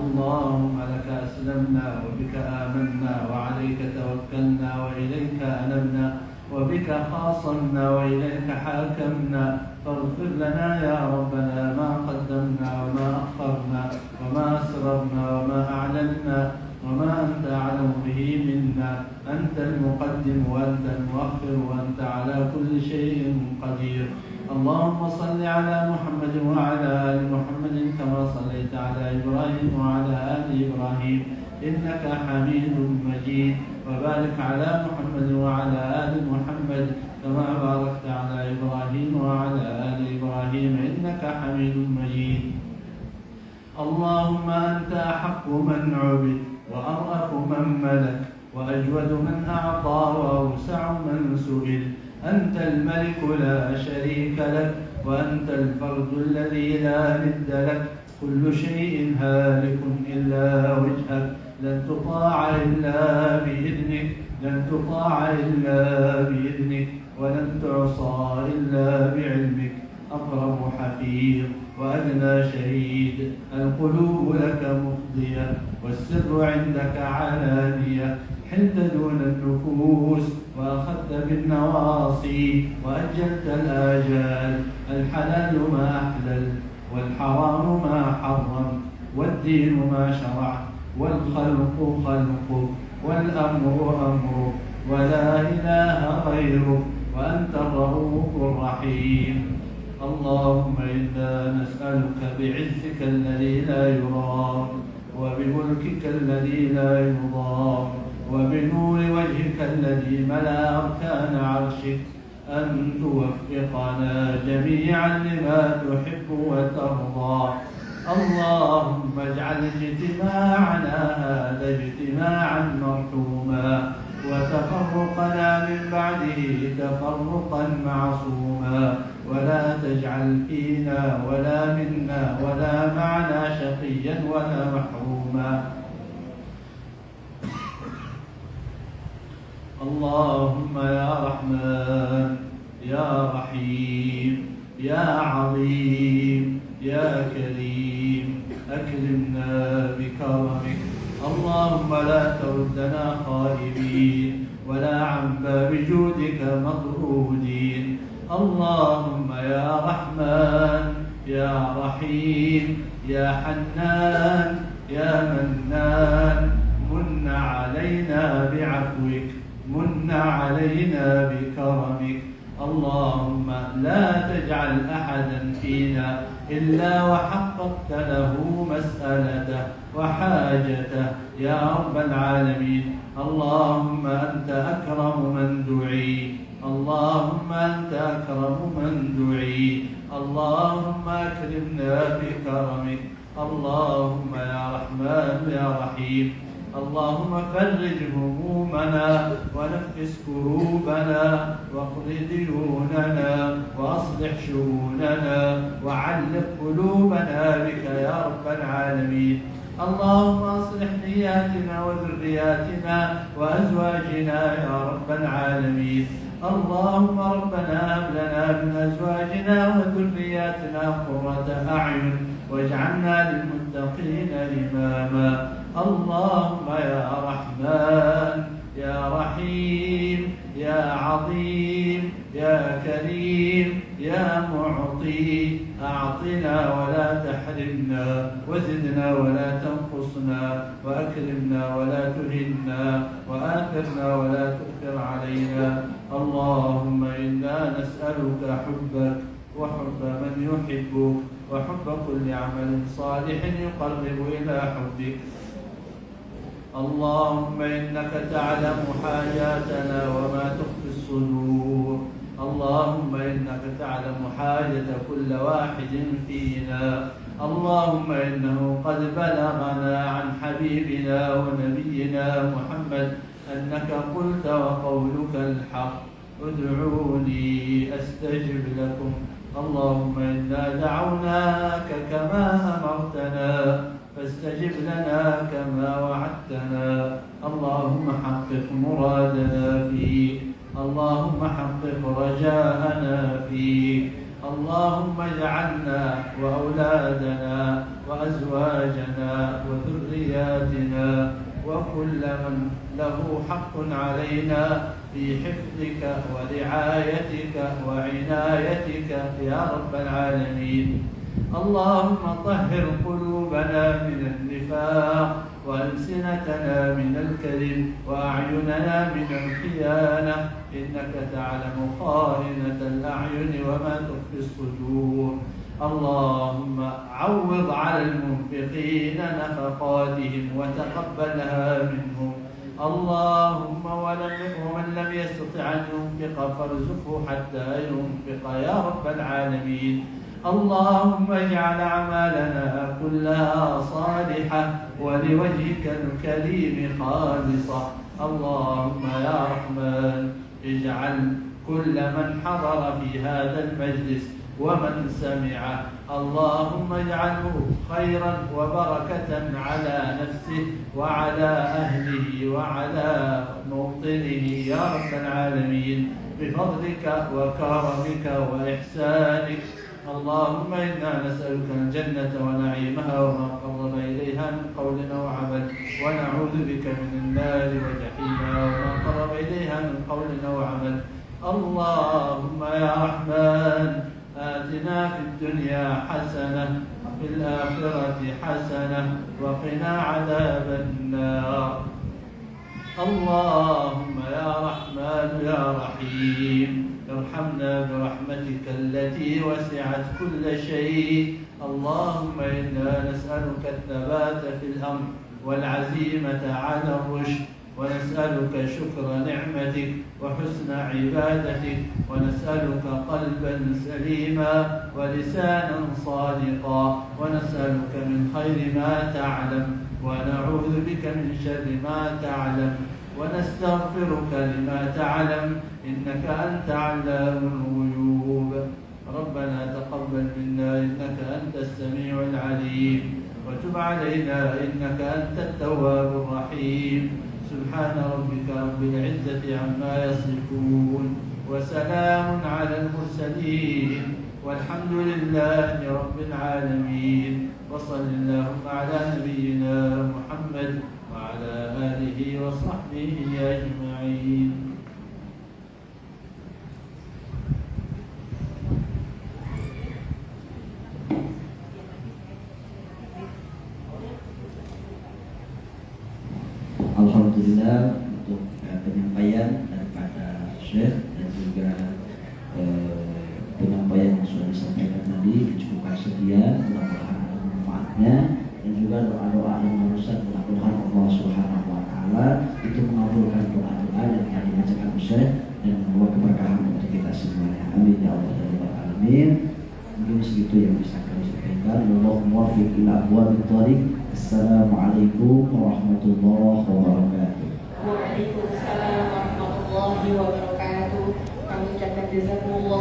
اللهم لك أسلمنا وبك آمنا وعليك توكلنا وإليك أنبنا وبك خاصمنا وإليك حاكمنا. فاغفر لنا يا ربنا ما قدمنا وما أخرنا وما أسررنا وما أعلنا وما أنت أعلم به منا. أنت المقدم وأنت المؤخر وأنت على كل شيء قدير. اللهم صل على محمد وعلى آل محمد كما صليت على إبراهيم وعلى آل إبراهيم إنك حميد مجيد. وبارك على محمد وعلى آل محمد كما باركت على إبراهيم وعلى آل إبراهيم إنك حميد مجيد. اللهم أنت أحق من عبد وأرأف من ملك وأجود من أعطى وأوسع من سئل. أنت الملك لا شريك لك وأنت الفرد الذي لا ند لك. كل شيء هالك إلا وجهك لن تطاع إلا بإذنك لن تطاع إلا بإذنك ولن تعصى إلا بعلمك. أقرب حفيظ وأدنى شهيد. القلوب لك مفضية والسر عندك علانية. حلت دون النفوس وأخذت بالنواصي وأجلت الآجال. الحلال ما أحلل والحرام ما حرم والدين ما شرع والخلق خلقك والأمر أمرك ولا إله غيرك وأنت الرؤوف الرحيم. اللهم إنا نسألك بعزك الذي لا يرام وبملكك الذي لا يضام وبنور وجهك الذي ملأ أركان عرشك أن توفقنا جميعا لما تحب وترضى. اللهم اجعل اجتماعنا هذا اجتماعا مرحوما وتفرقنا من بعده تفرقا معصوما. ولا تجعل فينا ولا منا ولا معنا شقيا ولا محروما. اللهم يا رحمن يا رحيم يا عظيم يا كريم أكرمنا بكرمك. اللهم لا تردنا خائبين ولا عن باب جودك مطرودين. اللهم يا رحمن يا رحيم يا حنان يا منان من علينا بعفوك من علينا بكرمك. اللهم لا تجعل أحدا فينا إلا وحققت له مسألته وحاجته يا رب العالمين. اللهم أنت أكرم من دعي اللهم أنت أكرم من دعي. اللهم أكرمنا بكرمك. اللهم يا رحمن يا رحيم. اللهم فرج همومنا ونفس كروبنا واقض ديوننا واصلح شؤوننا وعلق قلوبنا بك يا رب العالمين. اللهم اصلح نياتنا وذرياتنا وازواجنا يا رب العالمين. اللهم ربنا هب لنا من ازواجنا وذرياتنا قرة اعين واجعلنا للمتقين اماما. اللهم يا رحمن يا رحيم يا عظيم يا كريم يا معطي أعطنا ولا تحرمنا وزدنا ولا تنقصنا وأكرمنا ولا تهنا وآثرنا ولا تؤثر علينا. اللهم إنا نسألك حبك وحب من يحبك وحب كل عمل صالح يقرب إلى حبك. اللهم إنك تعلم حاجاتنا وما تخفي الصدور. اللهم إنك تعلم حاجة كل واحد فينا. اللهم إنه قد بلغنا عن حبيبنا ونبينا محمد أنك قلت وقولك الحق ادعوني أستجب لكم. اللهم إنا دعوناك كما أمرتنا فاستجب لنا كما وعدتنا. اللهم حقق مرادنا فيك، اللهم حقق رجاءنا فيك. اللهم اجعلنا وأولادنا وأزواجنا وذرياتنا وكل من له حق علينا في حفظك ورعايتك وعنايتك يا رب العالمين. اللهم طهر قلوبنا من النفاق وألسنتنا من الكذب وأعيننا من الخيانة، إنك تعلم خائنة الأعين وما تخفي الصدور. اللهم عوض على المنفقين نفقاتهم وتقبلها منهم. اللهم ومن لم يستطع أن ينفق فارزقه حتى ينفق يا رب العالمين. اللهم اجعل أعمالنا كلها صالحة ولوجهك الكريم خالصة. اللهم يا رحمن اجعل كل من حضر في هذا المجلس ومن سمعه اللهم اجعله خيرا وبركة على نفسه وعلى أهله وعلى موطنه يا رب العالمين بفضلك وكرمك وإحسانك. اللهم إنا نسألك الجنة ونعيمها وما قرب إليها من قول أو عمل، ونعوذ بك من النار وجحيمها وما قرب إليها من قول أو عمل. اللهم يا رحمن آتنا في الدنيا حسنة وفي الآخرة حسنة وقنا عذاب النار. اللهم يا رحمن يا رحيم ارحمنا برحمتك التي وسعت كل شيء. اللهم إنا نسألك الثبات في الأمر والعزيمة على الرشد، ونسألك شكر نعمتك وحسن عبادتك، ونسألك قلبا سليما ولسانا صادقا، ونسألك من خير ما تعلم ونعوذ بك من شر ما تعلم، ونستغفرك لما تعلم إنك أنت علام الغيوب. ربنا تقبل منا إنك أنت السميع العليم، وتب علينا إنك أنت التواب الرحيم. سبحان ربك رب العزة عما يصفون وسلام على المرسلين والحمد لله رب العالمين. وصل اللهم على نبينا محمد وعلى آله وصحبه أجمعين. Alhamdulillah untuk penyampaian daripada Syekh dan juga penyampaian yang sudah disampaikan tadi dicukupkan sekian, mudah-mudahan ada manfaatnya, dan juga doa-doa yang barusan mudah-mudahan Allah Subhanahu wa taala itu mengabulkan doa-doa yang telah dibacakan Syekh dan membawa keberkahan untuk kita semuanya. Amin ya Allah ya rabbal alamin. Mungkin segitu yang bisa kami sampaikan. Wallahu muwaffiq ila aqwamit thoriq. Assalamualaikum warahmatullahi wabarakatuh. Waalaikumsalam warahmatullahi wabarakatuh. Kami ucapkan jazakumullah